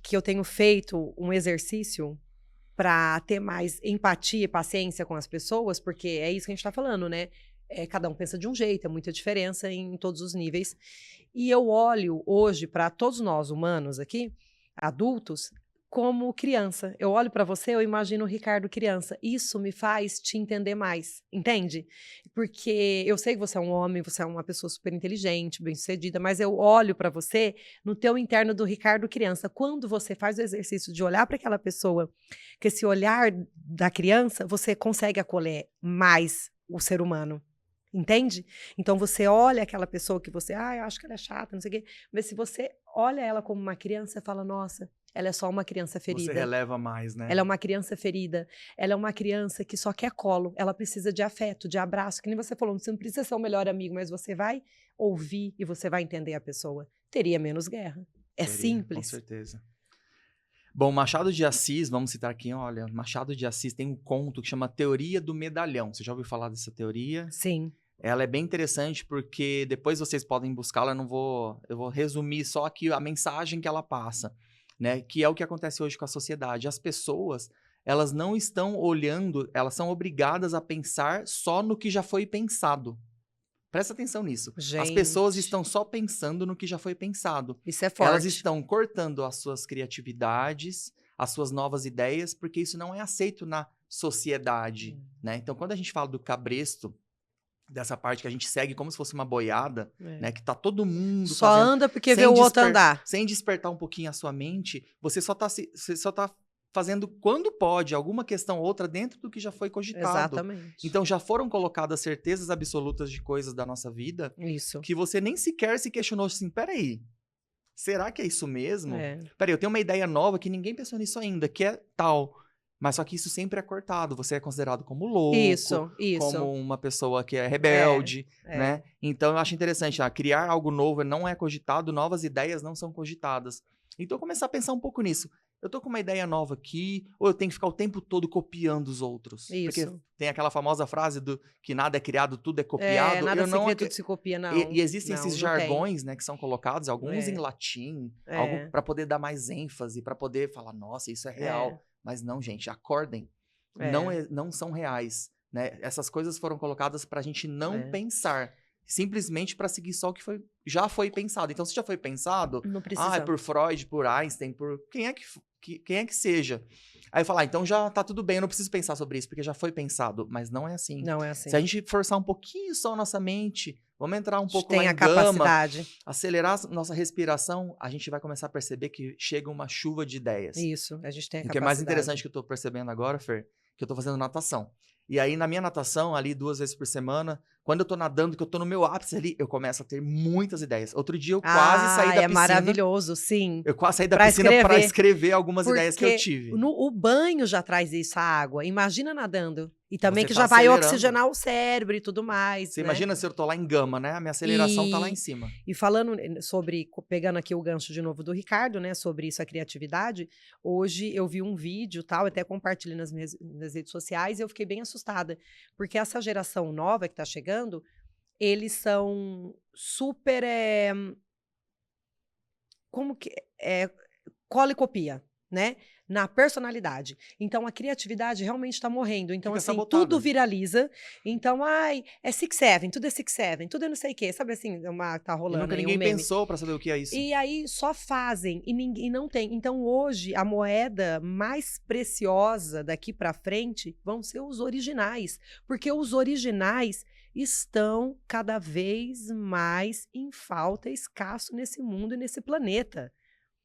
Que eu tenho feito um exercício para ter mais empatia e paciência com as pessoas, porque é isso que a gente está falando, né? Cada um pensa de um jeito, é muita diferença em todos os níveis. E eu olho hoje para todos nós humanos aqui, adultos, como criança. Eu olho para você, eu imagino o Ricardo criança. Isso me faz te entender mais, entende? Porque eu sei que você é um homem, você é uma pessoa super inteligente, bem-sucedida, mas eu olho para você no teu interno do Ricardo criança. Quando você faz o exercício de olhar para aquela pessoa, com esse olhar da criança, você consegue acolher mais o ser humano. Entende? Então você olha aquela pessoa que você, eu acho que ela é chata, não sei o quê, mas se você olha ela como uma criança, você fala, nossa, ela é só uma criança Você ferida. releva mais, né? Ela é uma criança ferida. Ela é uma criança que só quer colo. Ela precisa de afeto, de abraço. Que nem você falou, você não precisa ser o melhor amigo, mas você vai ouvir e você vai entender a pessoa. Teria menos guerra. É Teria, simples. com certeza. Bom, Machado de Assis, vamos citar aqui, olha, Machado de Assis tem um conto que chama Teoria do Medalhão. Você já ouviu falar dessa teoria? Sim. Ela é bem interessante porque depois vocês podem buscá-la, eu vou resumir só aqui a mensagem que ela passa, né? Que é o que acontece hoje com a sociedade. As pessoas, elas não estão olhando, elas são obrigadas a pensar só no que já foi pensado. Presta atenção nisso. As pessoas Gente, estão só pensando no que já foi pensado. isso é Elas forte. estão cortando as suas criatividades, as suas novas ideias, porque isso não é aceito na sociedade, né? Então, quando a gente fala do cabresto, dessa parte que a gente segue como se fosse uma boiada, né? Que tá todo mundo Só fazendo... anda porque vê o outro andar. Sem despertar um pouquinho a sua mente, você só tá fazendo quando pode, alguma questão ou outra dentro do que já foi cogitado. Exatamente. Então já foram colocadas certezas absolutas de coisas da nossa vida Isso. que você nem sequer se questionou assim, peraí, será que é isso mesmo? Peraí, eu tenho uma ideia nova que ninguém pensou nisso ainda, que é tal. Mas só que isso sempre é cortado. Você é considerado como louco, Isso. como uma pessoa que é rebelde, né? Então eu acho interessante, criar algo novo não é cogitado, novas ideias não são cogitadas. Então começar a pensar um pouco nisso. Eu tô com uma ideia nova aqui, ou eu tenho que ficar o tempo todo copiando os outros? Isso. Porque tem aquela famosa frase do que nada é criado, tudo é copiado. Nada Eu se não cria, tudo se copia, não. E existem Não, esses não jargões, né, que são colocados, alguns em latim, algo para poder dar mais ênfase, para poder falar, nossa, isso é real. Mas não, gente, acordem. Não são reais, né? Essas coisas foram colocadas para a gente não pensar. Simplesmente para seguir só o que já foi pensado. Então, se já foi pensado, não precisa. é por Freud, por Einstein, por quem é que seja. Aí eu falo, então já tá tudo bem, eu não preciso pensar sobre isso, porque já foi pensado. Mas não é assim. Não é assim. Se a gente forçar um pouquinho só a nossa mente, vamos entrar um pouco lá tem em a capacidade. gama, acelerar nossa respiração, a gente vai começar a perceber que chega uma chuva de ideias. Isso, a gente tem a capacidade. O que é mais interessante que eu tô percebendo agora, Fer, que eu tô fazendo natação. E aí, na minha natação, ali 2 vezes por semana, quando eu tô nadando, que eu tô no meu ápice ali, eu começo a ter muitas ideias. Outro dia eu quase saí da piscina. É maravilhoso, sim. Eu quase saí da piscina para escrever algumas ideias que eu tive. O banho já traz isso, a água. Imagina nadando. E também Você que tá já vai acelerando. oxigenar o cérebro e tudo mais. Você imagina se eu tô lá em gama, né? A minha aceleração tá lá em cima. E falando sobre, pegando aqui o gancho de novo do Ricardo, né? Sobre isso, a criatividade. Hoje eu vi um vídeo, tal, até compartilhei nas redes sociais, e eu fiquei bem assustada. Porque essa geração nova que tá chegando, eles são super... como que... cola e copia. né? Na personalidade. Então, a criatividade realmente está morrendo. Então, Fica assim, sabotada. tudo viraliza. Então, ai, é 6'7", tudo é 6'7", tudo é não sei o quê. Sabe assim, tá E rolando nunca aí um ninguém meme. pensou pra saber o que é isso. E aí só fazem e não tem. Então hoje a moeda mais preciosa daqui para frente vão ser os originais, porque os originais estão cada vez mais em falta, escasso nesse mundo e nesse planeta.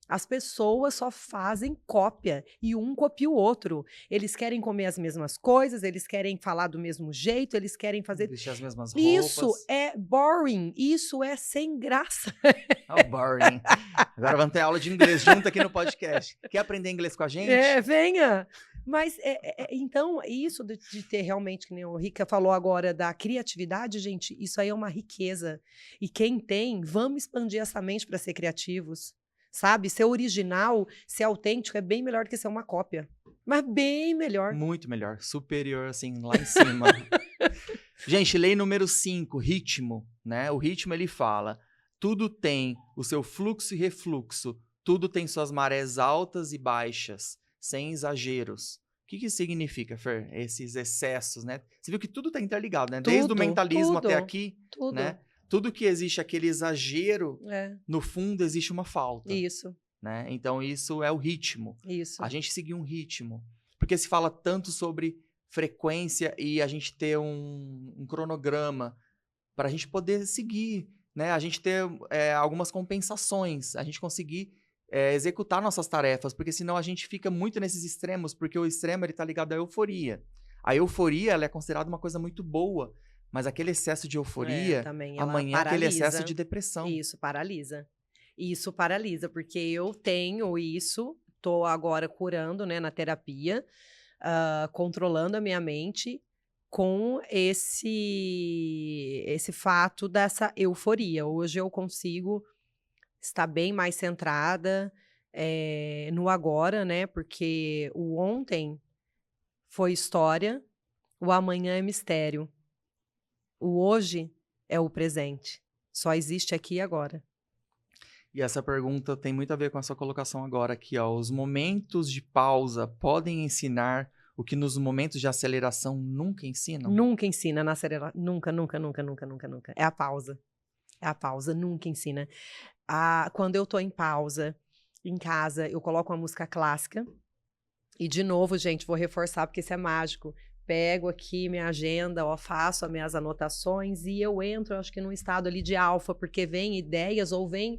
As pessoas só fazem cópia e um copia o outro. Eles querem comer as mesmas coisas, eles querem falar do mesmo jeito, eles querem fazer. Vestir as mesmas Isso roupas. é boring, isso é sem graça. Oh, boring. Agora vamos ter aula de inglês junto aqui no podcast. Quer aprender inglês com a gente? Venha! Mas, então, isso de ter realmente, que nem o Rica falou agora, da criatividade, gente, isso aí é uma riqueza. E quem tem, vamos expandir essa mente para ser criativos, sabe? Ser original, ser autêntico é bem melhor do que ser uma cópia. Mas bem melhor. Muito melhor. Superior, assim, lá em cima. Gente, lei número 5, ritmo, né? O ritmo, ele fala, tudo tem o seu fluxo e refluxo, tudo tem suas marés altas e baixas, sem exageros. O que isso significa, Fer? Esses excessos, né? Você viu que tudo está interligado, né? Desde o mentalismo até aqui, tudo. né? Tudo que existe aquele exagero, no fundo existe uma falta. Isso. Né? Então isso é o ritmo. Isso. A gente seguir um ritmo. Porque se fala tanto sobre frequência e a gente ter um cronograma para a gente poder seguir, né? A gente ter algumas compensações, a gente conseguir executar nossas tarefas, porque senão a gente fica muito nesses extremos, porque o extremo está ligado à euforia. A euforia ela é considerada uma coisa muito boa, mas aquele excesso de euforia, também, amanhã é aquele excesso de depressão. Isso paralisa. Isso paralisa, porque eu tenho isso, tô agora curando, né, na terapia, controlando a minha mente com esse fato dessa euforia. Hoje eu consigo estar bem mais centrada no agora, né, porque o ontem foi história, o amanhã é mistério, o hoje é o presente, só existe aqui e agora. E essa pergunta tem muito a ver com a sua colocação agora aqui, ó. Os momentos de pausa podem ensinar o que nos momentos de aceleração nunca ensinam? Nunca ensina na aceleração. Nunca, nunca, nunca, nunca, nunca, nunca. É a pausa. É a pausa, nunca ensina. Quando eu tô em pausa, em casa, eu coloco uma música clássica. E, de novo, gente, vou reforçar, porque isso é mágico. Pego aqui minha agenda, ó, faço as minhas anotações e eu entro, acho que num estado ali de alfa, porque vem ideias ou vem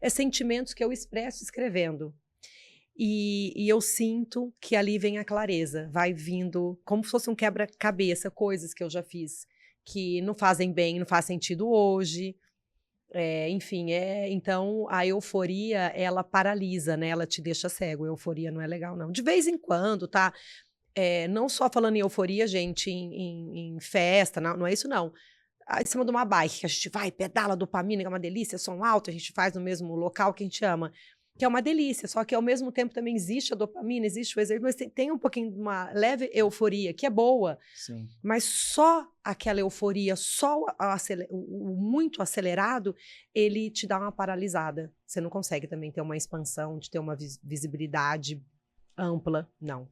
sentimentos que eu expresso escrevendo. E eu sinto que ali vem a clareza, vai vindo como se fosse um quebra-cabeça, coisas que eu já fiz que não fazem bem, não faz sentido hoje. Enfim, então a euforia, ela paralisa, né? Ela te deixa cego. A euforia não é legal, não. De vez em quando, tá? Não só falando em euforia, gente, em festa, não é isso, não. Em cima de uma bike, que a gente vai, pedala, dopamina, que é uma delícia, som alto, a gente faz no mesmo local que a gente ama, que é uma delícia, só que ao mesmo tempo também existe a dopamina, existe o exercício, mas tem um pouquinho de uma leve euforia, que é boa. Sim. Mas só aquela euforia, só o muito acelerado, ele te dá uma paralisada. Você não consegue também ter uma expansão, de ter uma visibilidade ampla, não.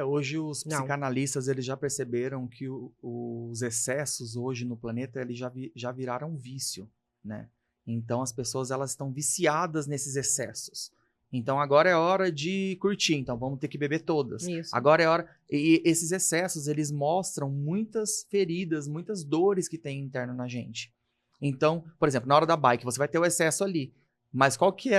Hoje os psicanalistas eles já perceberam que os excessos hoje no planeta eles já viraram um vício, né? Então as pessoas elas estão viciadas nesses excessos. Então agora é hora de curtir, então vamos ter que beber todas. Isso. Agora é hora... E esses excessos eles mostram muitas feridas, muitas dores que tem interno na gente. Então, por exemplo, na hora da bike você vai ter o excesso ali. Mas qual que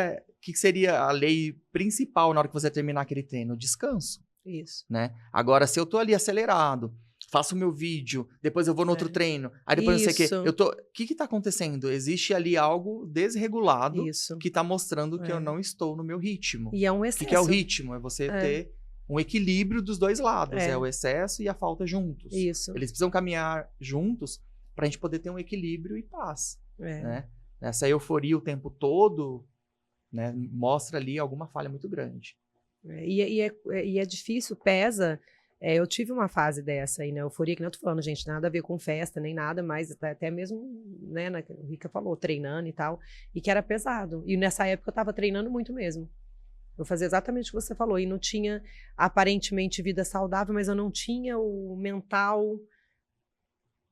seria a lei principal na hora que você terminar aquele treino? O descanso. Isso. Né? Agora, se eu tô ali acelerado, faço o meu vídeo, depois eu vou no outro treino, aí depois não sei o quê, o que tá acontecendo? Existe ali algo desregulado que tá mostrando que eu não estou no meu ritmo. E é um excesso. O que é o ritmo? É você ter um equilíbrio dos dois lados, é o excesso e a falta juntos. Isso. Eles precisam caminhar juntos pra gente poder ter um equilíbrio e paz. Né? Essa euforia o tempo todo, né, mostra ali alguma falha muito grande. E é difícil, pesa. Eu tive uma fase dessa aí, né? Euforia, que não tô falando, gente, nada a ver com festa, nem nada, mas até mesmo, né, o Rica falou, treinando e tal, e que era pesado. E nessa época eu tava treinando muito mesmo. Eu fazia exatamente o que você falou. E não tinha, aparentemente, vida saudável, mas eu não tinha o mental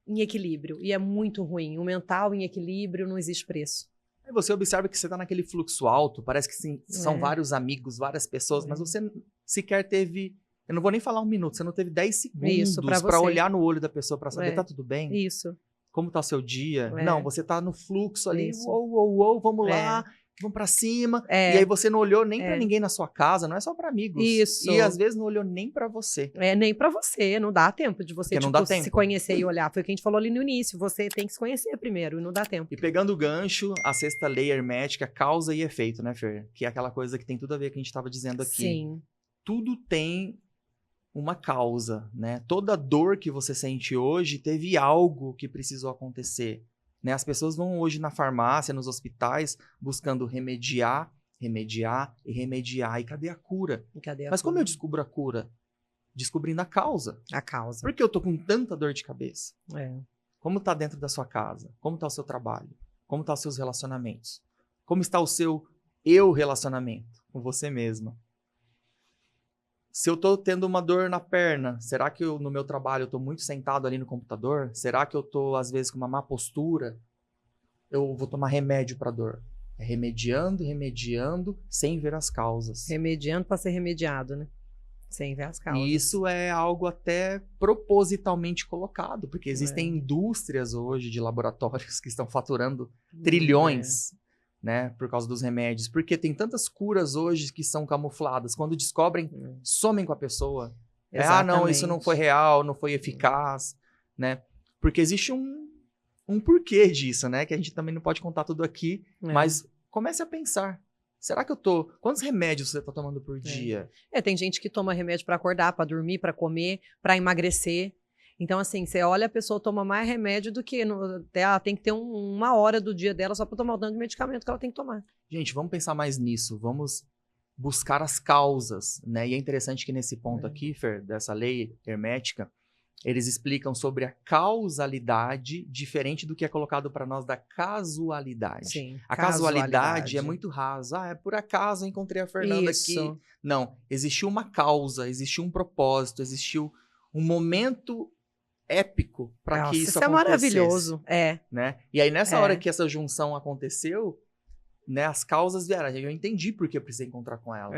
em equilíbrio. E é muito ruim. O mental em equilíbrio não existe preço. Aí você observa que você tá naquele fluxo alto, parece que sim, são É. vários amigos, várias pessoas, É. mas você sequer teve... Eu não vou nem falar 1 minuto, você não teve 10 Isso, pra segundos pra você. olhar no olho da pessoa pra saber, É. tá tudo bem? Isso. Como tá o seu dia? É. Não, você tá no fluxo ali, Isso. uou, vamos É. lá, vamos pra cima. É. E aí você não olhou nem pra É. ninguém na sua casa, não é só pra amigos. Isso. E às vezes não olhou nem pra você. É, nem pra você, não dá tempo de você, Porque não tipo, dá tempo. se conhecer e olhar. Foi o que a gente falou ali no início, você tem que se conhecer primeiro e não dá tempo. E pegando o gancho, a 6ª lei hermética, causa e efeito, né, Fer? Que é aquela coisa que tem tudo a ver com o que a gente tava dizendo aqui. Sim. Tudo tem uma causa, né? Toda dor que você sente hoje teve algo que precisou acontecer, né? As pessoas vão hoje na farmácia, nos hospitais, buscando remediar. E cadê a cura? E cadê a Mas como cura? eu descubro a cura? Descobrindo a causa. A causa. Por que eu tô com tanta dor de cabeça? É. Como tá dentro da sua casa? Como tá o seu trabalho? Como tá os seus relacionamentos? Como está o seu relacionamento com você mesma? Se eu tô tendo uma dor na perna, será que no meu trabalho eu tô muito sentado ali no computador? Será que eu tô, às vezes, com uma má postura? Eu vou tomar remédio pra dor. É remediando, sem ver as causas. Remediando para ser remediado, né? Sem ver as causas. E isso é algo até propositalmente colocado, porque existem indústrias hoje de laboratórios que estão faturando trilhões, né, por causa dos remédios. Porque tem tantas curas hoje que são camufladas. Quando descobrem, somem com a pessoa. Não, isso não foi real, não foi eficaz, né? Porque existe um porquê disso, né? Que a gente também não pode contar tudo aqui, mas comece a pensar. Será que eu tô... Quantos remédios você tá tomando por dia? Tem gente que toma remédio para acordar, para dormir, para comer, para emagrecer. Então, assim, você olha, a pessoa toma mais remédio do que... ela tem que ter 1 hora do dia dela só para tomar o tanto de medicamento que ela tem que tomar. Gente, vamos pensar mais nisso. Vamos buscar as causas, né? E é interessante que nesse ponto aqui, Fer, dessa lei hermética, eles explicam sobre a causalidade, diferente do que é colocado para nós da casualidade. Sim, a casualidade é muito raso. Por acaso eu encontrei a Fernanda aqui. Não, existiu uma causa, existiu um propósito, existiu um momento épico para que isso acontecesse. Isso é maravilhoso, né? E aí nessa hora que essa junção aconteceu, né, as causas vieram. Eu entendi por que eu precisei encontrar com ela.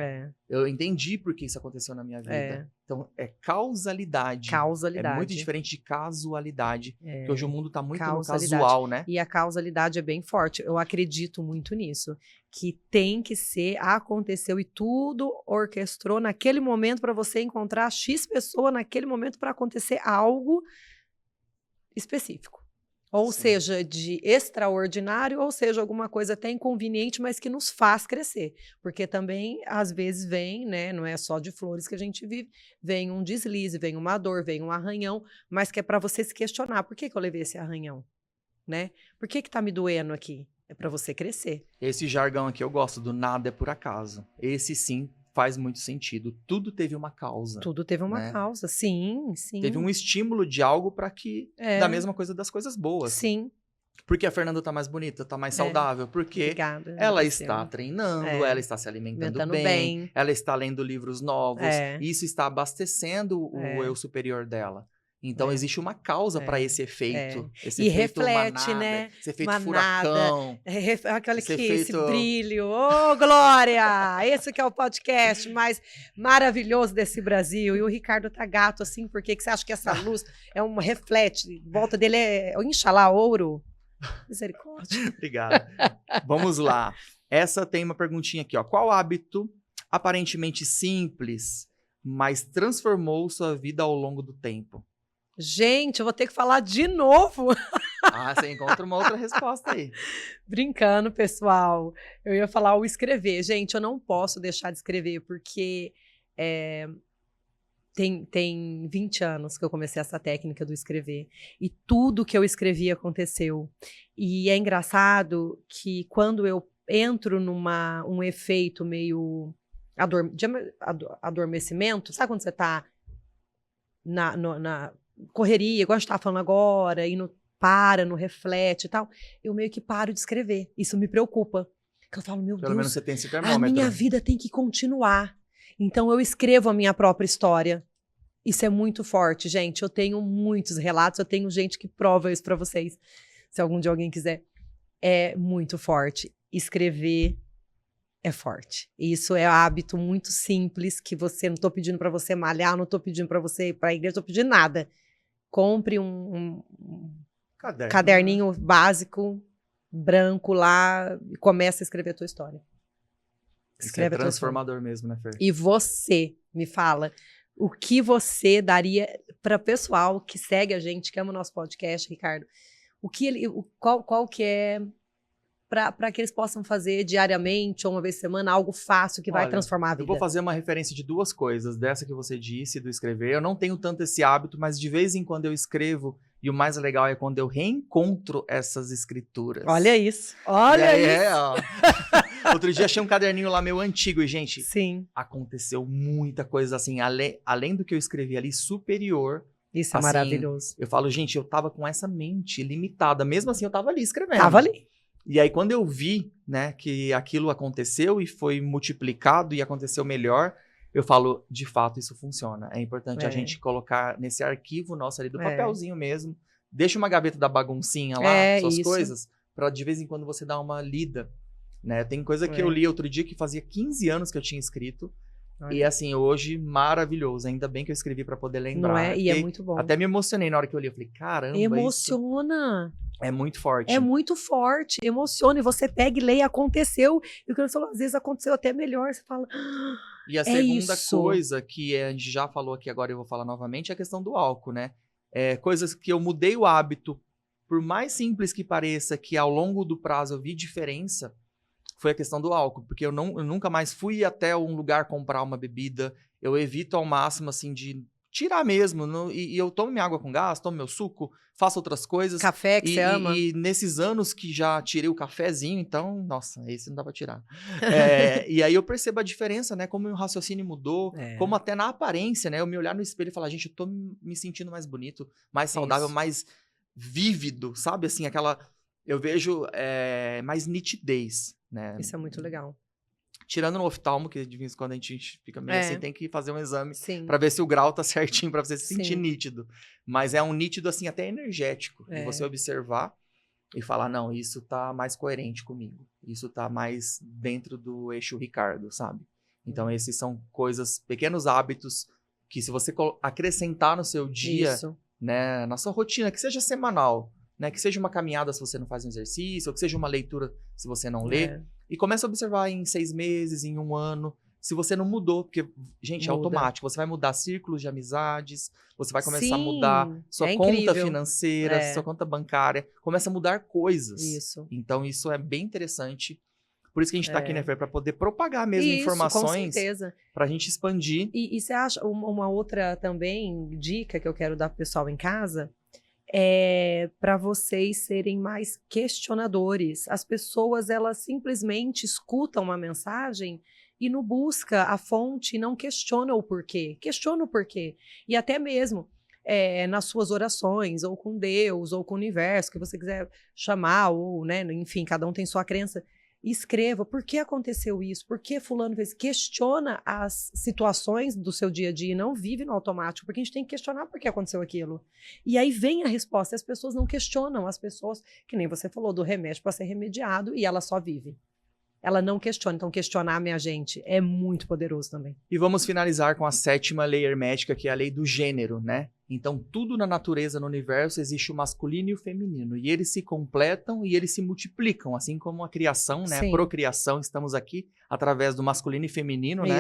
Eu entendi por que isso aconteceu na minha vida. Então, é causalidade. É muito diferente de casualidade. Porque hoje o mundo tá muito no casual, né? E a causalidade é bem forte. Eu acredito muito nisso. Que tem que ser, aconteceu e tudo orquestrou naquele momento para você encontrar X pessoa naquele momento para acontecer algo específico. Ou seja, de extraordinário, ou seja, alguma coisa até inconveniente, mas que nos faz crescer. Porque também, às vezes, vem, né? Não é só de flores que a gente vive, vem um deslize, vem uma dor, vem um arranhão, mas que é para você se questionar. Por que eu levei esse arranhão? Né? Por que tá me doendo aqui? É para você crescer. Esse jargão aqui eu gosto, do nada é por acaso. Esse sim faz muito sentido. Tudo teve uma causa. Tudo teve uma causa, sim. Teve um estímulo de algo para que... Da mesma coisa das coisas boas. Sim. Porque a Fernanda tá mais bonita, tá mais saudável. Porque ela está treinando, ela está se alimentando bem, ela está lendo livros novos. Isso está abastecendo o eu superior dela. Então, existe uma causa para esse efeito. Esse efeito reflete, manada, né? Esse efeito furacão. Esse brilho. Ô, Glória! Esse que é o podcast mais maravilhoso desse Brasil. E o Ricardo tá gato, assim, porque você acha que essa luz é uma reflete? Volta dele é, Inxalá, ouro. Misericórdia. Obrigado. Vamos lá. Essa tem uma perguntinha aqui, ó. Qual hábito aparentemente simples, mas transformou sua vida ao longo do tempo? Gente, eu vou ter que falar de novo. Você encontra uma outra resposta aí. Brincando, pessoal. Eu ia falar o escrever. Gente, eu não posso deixar de escrever, porque tem 20 anos que eu comecei essa técnica do escrever. E tudo que eu escrevi aconteceu. E é engraçado que quando eu entro um efeito meio de adormecimento, sabe quando você está na correria, igual a gente tá falando agora, e não reflete e tal, eu meio que paro de escrever. Isso me preocupa. Que eu falo, meu Pelo menos Deus, você tem esse a termômetro. minha vida tem que continuar. Então eu escrevo a minha própria história. Isso é muito forte, gente. Eu tenho muitos relatos, eu tenho gente que prova isso pra vocês, se algum dia alguém quiser. É muito forte. Escrever é forte. Isso é um hábito muito simples que você, não tô pedindo pra você malhar, não tô pedindo pra você ir pra igreja, não tô pedindo nada. Compre um caderninho básico, branco lá, e começa a escrever a tua história. Isso é transformador mesmo, né, Fer? E você me fala o que você daria para pessoal que segue a gente, que ama o nosso podcast, Ricardo. Qual que é para que eles possam fazer diariamente ou uma vez por semana algo fácil que vai transformar a vida? Eu vou fazer uma referência de duas coisas, dessa que você disse, do escrever. Eu não tenho tanto esse hábito, mas de vez em quando eu escrevo, e o mais legal é quando eu reencontro essas escrituras. Olha isso, olha isso. Ó. Outro dia achei um caderninho lá meu antigo e, gente, sim, aconteceu muita coisa assim, além do que eu escrevi ali, superior. Isso é assim, maravilhoso. Eu falo, gente, eu tava com essa mente limitada, mesmo assim eu tava ali escrevendo. Tava ali. E aí, quando eu vi, né, que aquilo aconteceu e foi multiplicado e aconteceu melhor, eu falo, de fato, isso funciona. É importante a gente colocar nesse arquivo nosso ali do papelzinho mesmo. Deixa uma gaveta da baguncinha lá, suas coisas, pra de vez em quando você dar uma lida, né? Tem coisa que eu li outro dia que fazia 15 anos que eu tinha escrito. Olha. E assim, hoje, maravilhoso. Ainda bem que eu escrevi pra poder lembrar. Não é? E é muito bom. Até me emocionei na hora que eu li. Eu falei, caramba, emociona. É muito forte. É muito forte, emociona. E você pega e lê, aconteceu. E o que eu falo, às vezes aconteceu até melhor. Você fala. E a segunda coisa que a gente já falou aqui, agora eu vou falar novamente, é a questão do álcool, né? Coisas que eu mudei o hábito, por mais simples que pareça, que ao longo do prazo eu vi diferença, foi a questão do álcool. Porque eu nunca mais fui até um lugar comprar uma bebida. Eu evito ao máximo, assim, de tirar mesmo. E eu tomo minha água com gás, tomo meu suco, faço outras coisas. Café que você ama. E nesses anos que já tirei o cafezinho, então, nossa, esse não dá pra tirar. E aí eu percebo a diferença, né? Como o raciocínio mudou, como até na aparência, né? Eu me olhar no espelho e falar, gente, eu tô me sentindo mais bonito, mais saudável, mais vívido, sabe? Assim, eu vejo mais nitidez, né? Isso é muito legal. Tirando no oftalmo, que de vez em quando a gente fica meio assim, tem que fazer um exame pra ver se o grau tá certinho, pra você se sentir nítido. Mas é um nítido, assim, até energético. De você observar e falar, não, isso tá mais coerente comigo. Isso tá mais dentro do eixo Ricardo, sabe? Então, esses são pequenos hábitos que se você acrescentar no seu dia, né, na sua rotina, que seja semanal, né, que seja uma caminhada se você não faz um exercício, ou que seja uma leitura se você não lê, e começa a observar em 6 meses, em 1 ano, se você não mudou, porque, gente, é automático, você vai mudar círculos de amizades, você vai começar a mudar sua conta financeira, sua conta bancária, começa a mudar coisas. Então, isso é bem interessante. Por isso que a gente tá aqui, né, Fer, pra poder propagar mesmo informações, pra gente expandir. E você acha, uma outra também dica que eu quero dar pro pessoal em casa, para vocês serem mais questionadores. As pessoas, elas simplesmente escutam uma mensagem e não busca a fonte e não questiona o porquê. Questiona o porquê. E até mesmo nas suas orações, ou com Deus, ou com o universo, que você quiser chamar, ou, né, enfim, cada um tem sua crença. Escreva, por que aconteceu isso? Por que fulano fez? Questiona as situações do seu dia a dia e não vive no automático, porque a gente tem que questionar por que aconteceu aquilo. E aí vem a resposta, e as pessoas não questionam, as pessoas, que nem você falou, do remédio para ser remediado, e ela só vive. Ela não questiona, então questionar, minha gente, é muito poderoso também. E vamos finalizar com a 7ª lei hermética, que é a lei do gênero, né? Então, tudo na natureza, no universo, existe o masculino e o feminino. E eles se completam e eles se multiplicam, assim como a criação, né? A procriação, estamos aqui através do masculino e feminino, né?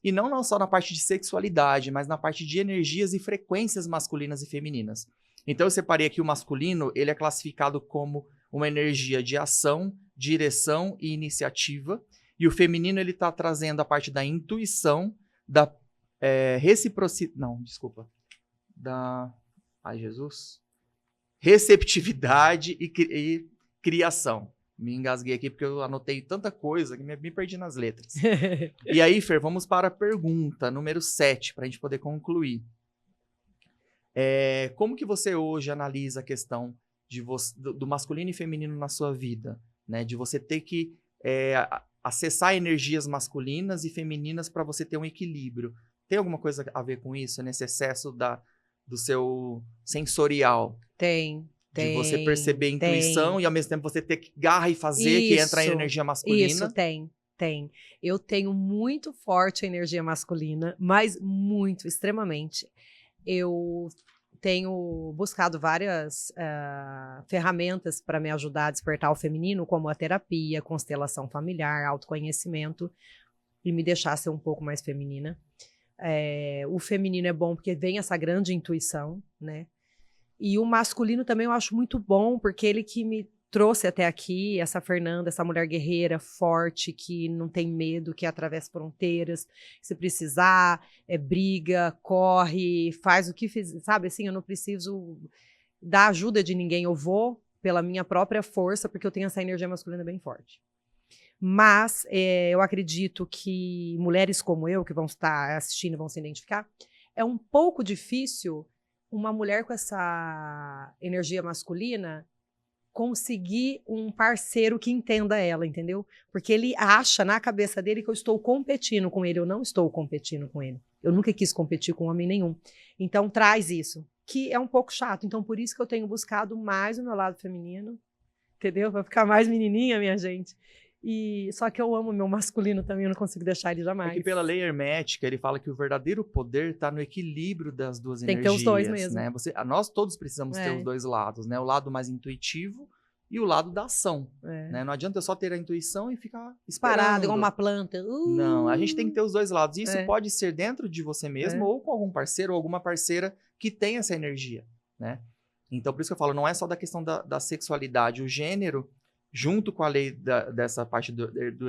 E não só na parte de sexualidade, mas na parte de energias e frequências masculinas e femininas. Então, eu separei aqui o masculino, ele é classificado como uma energia de ação, direção e iniciativa. E o feminino, ele está trazendo a parte da intuição, da reciprocidade... Não, desculpa. Receptividade e criação. Me engasguei aqui porque eu anotei tanta coisa que me perdi nas letras. E aí, Fer, vamos para a pergunta número 7, para a gente poder concluir. Como que você hoje analisa a questão do masculino e feminino na sua vida? Né? De você ter que acessar energias masculinas e femininas para você ter um equilíbrio. Tem alguma coisa a ver com isso, nesse excesso do seu sensorial? Tem. De você perceber a intuição tem. e ao mesmo tempo você ter garra e fazer, que entra a energia masculina. Isso, tem. Eu tenho muito forte a energia masculina, mas muito, extremamente. Eu tenho buscado várias ferramentas para me ajudar a despertar o feminino, como a terapia, constelação familiar, autoconhecimento, e me deixar ser um pouco mais feminina. O feminino é bom porque vem essa grande intuição, né? E o masculino também eu acho muito bom, porque ele que me trouxe até aqui, essa Fernanda, essa mulher guerreira, forte, que não tem medo, que atravessa fronteiras, se precisar, briga, corre, faz o que fiz, sabe? Assim, eu não preciso da ajuda de ninguém, eu vou pela minha própria força, porque eu tenho essa energia masculina bem forte. Mas eu acredito que mulheres como eu, que vão estar assistindo e vão se identificar, é um pouco difícil uma mulher com essa energia masculina conseguir um parceiro que entenda ela, entendeu? Porque ele acha na cabeça dele que eu estou competindo com ele. Eu não estou competindo com ele. Eu nunca quis competir com homem nenhum. Então traz isso, que é um pouco chato. Então por isso que eu tenho buscado mais o meu lado feminino, entendeu? Pra ficar mais menininha, minha gente. Só que eu amo meu masculino também, eu não consigo deixar ele jamais. É que pela lei hermética, ele fala que o verdadeiro poder está no equilíbrio das duas energias. Tem que ter os dois mesmo. Né? Nós todos precisamos ter os dois lados, né? O lado mais intuitivo e o lado da ação. Né? Não adianta eu só ter a intuição e ficar esperando. Parado, igual uma planta. Não, a gente tem que ter os dois lados. Isso pode ser dentro de você mesmo ou com algum parceiro ou alguma parceira que tem essa energia, né? Então, por isso que eu falo, não é só da questão da sexualidade. O gênero, junto com a lei dessa parte do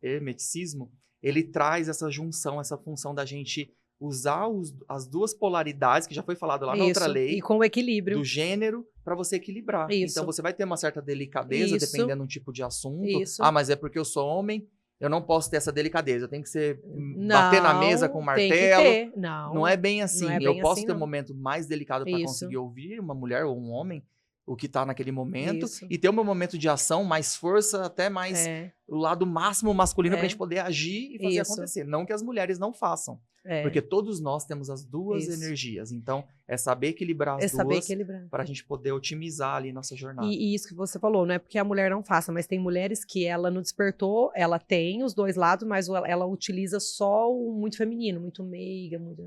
hermeticismo, ele traz essa junção, essa função da gente usar as duas polaridades, que já foi falado lá na outra lei. E com o equilíbrio. Do gênero, para você equilibrar. Isso. Então, você vai ter uma certa delicadeza, dependendo do tipo de assunto. Isso. Ah, mas é porque eu sou homem, eu não posso ter essa delicadeza. Eu tenho que bater na mesa com um martelo. Tem que ter. Não é bem assim. Eu posso ter um momento mais delicado para Isso. conseguir ouvir uma mulher ou um homem, o que tá naquele momento, Isso. e ter um momento de ação, mais força, até mais o lado máximo masculino pra gente poder agir e fazer acontecer. Não que as mulheres não façam, porque todos nós temos as duas energias. Então, é saber equilibrar as duas pra gente poder otimizar ali nossa jornada. E isso que você falou, não é porque a mulher não faça, mas tem mulheres que ela não despertou, ela tem os dois lados, mas ela utiliza só o muito feminino, muito meiga, muito...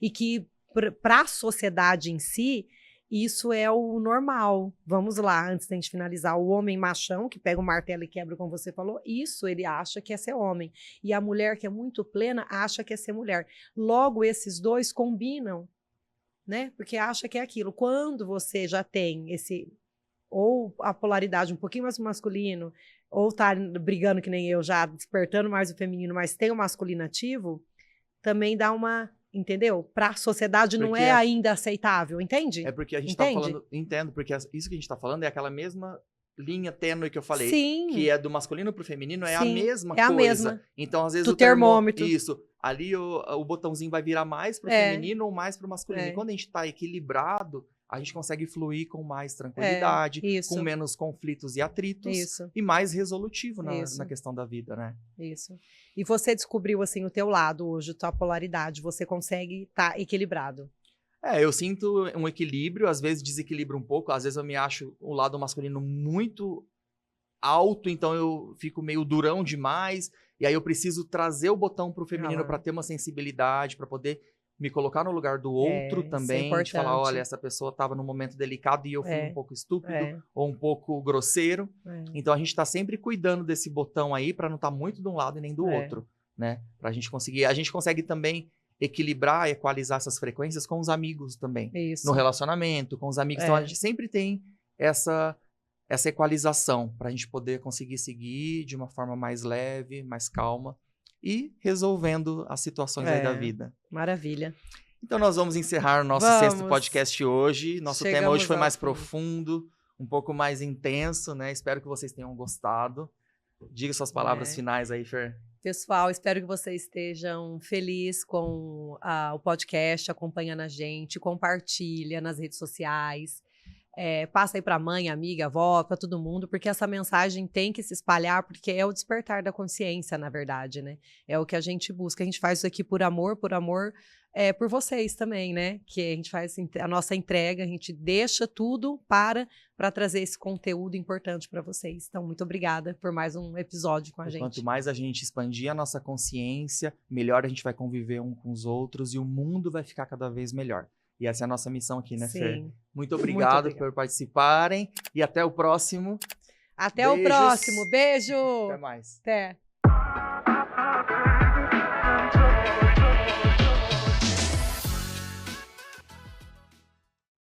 E que para a sociedade em si, isso é o normal. Vamos lá, antes da gente finalizar. O homem machão, que pega o martelo e quebra, como você falou, isso ele acha que é ser homem. E a mulher que é muito plena, acha que é ser mulher. Logo, esses dois combinam, né? Porque acha que é aquilo. Quando você já tem ou a polaridade um pouquinho mais masculino, ou tá brigando que nem eu, já despertando mais o feminino, mas tem o masculino ativo, também dá uma... Entendeu? Para a sociedade não é ainda aceitável, entende? É porque a gente tá falando... Entendo, porque isso que a gente tá falando é aquela mesma linha tênue que eu falei. Sim. Que é do masculino pro feminino, é a mesma coisa. A mesma. Então, às vezes do termômetro. Isso. Ali o botãozinho vai virar mais pro feminino ou mais pro masculino. E quando a gente tá equilibrado, a gente consegue fluir com mais tranquilidade, com menos conflitos e atritos, e mais resolutivo na questão da vida, né? Isso. E você descobriu, assim, o teu lado hoje, tua polaridade, você consegue estar equilibrado? Eu sinto um equilíbrio, às vezes desequilibro um pouco, às vezes eu me acho o lado masculino muito alto, então eu fico meio durão demais, e aí eu preciso trazer o botão pro feminino para ter uma sensibilidade, para poder me colocar no lugar do outro também, de falar, olha, essa pessoa estava num momento delicado e eu fui um pouco estúpido ou um pouco grosseiro. Então a gente está sempre cuidando desse botão aí para não estar muito de um lado e nem do outro, né? Pra gente conseguir. A gente consegue também equilibrar, equalizar essas frequências com os amigos também. Isso. No relacionamento, com os amigos. Então a gente sempre tem essa equalização para a gente poder conseguir seguir de uma forma mais leve, mais calma. E resolvendo as situações aí da vida. Maravilha. Então nós vamos encerrar o nosso 6º podcast hoje. Nosso tema hoje foi mais profundo, um pouco mais intenso, né? Espero que vocês tenham gostado. Diga suas palavras finais aí, Fer. Pessoal, espero que vocês estejam felizes com o podcast, acompanhando a gente, compartilha nas redes sociais. passa aí pra mãe, amiga, avó, pra todo mundo, porque essa mensagem tem que se espalhar, porque é o despertar da consciência, na verdade, né? É o que a gente busca. A gente faz isso aqui por amor, por vocês também, né? Que a gente faz a nossa entrega, a gente deixa tudo para trazer esse conteúdo importante para vocês. Então, muito obrigada por mais um episódio com a gente. Quanto mais a gente expandir a nossa consciência, melhor a gente vai conviver um com os outros e o mundo vai ficar cada vez melhor. E essa é a nossa missão aqui, né, Fer? Sim. Muito obrigado por participarem e até o próximo. Até o próximo. Beijo! Até mais. Até.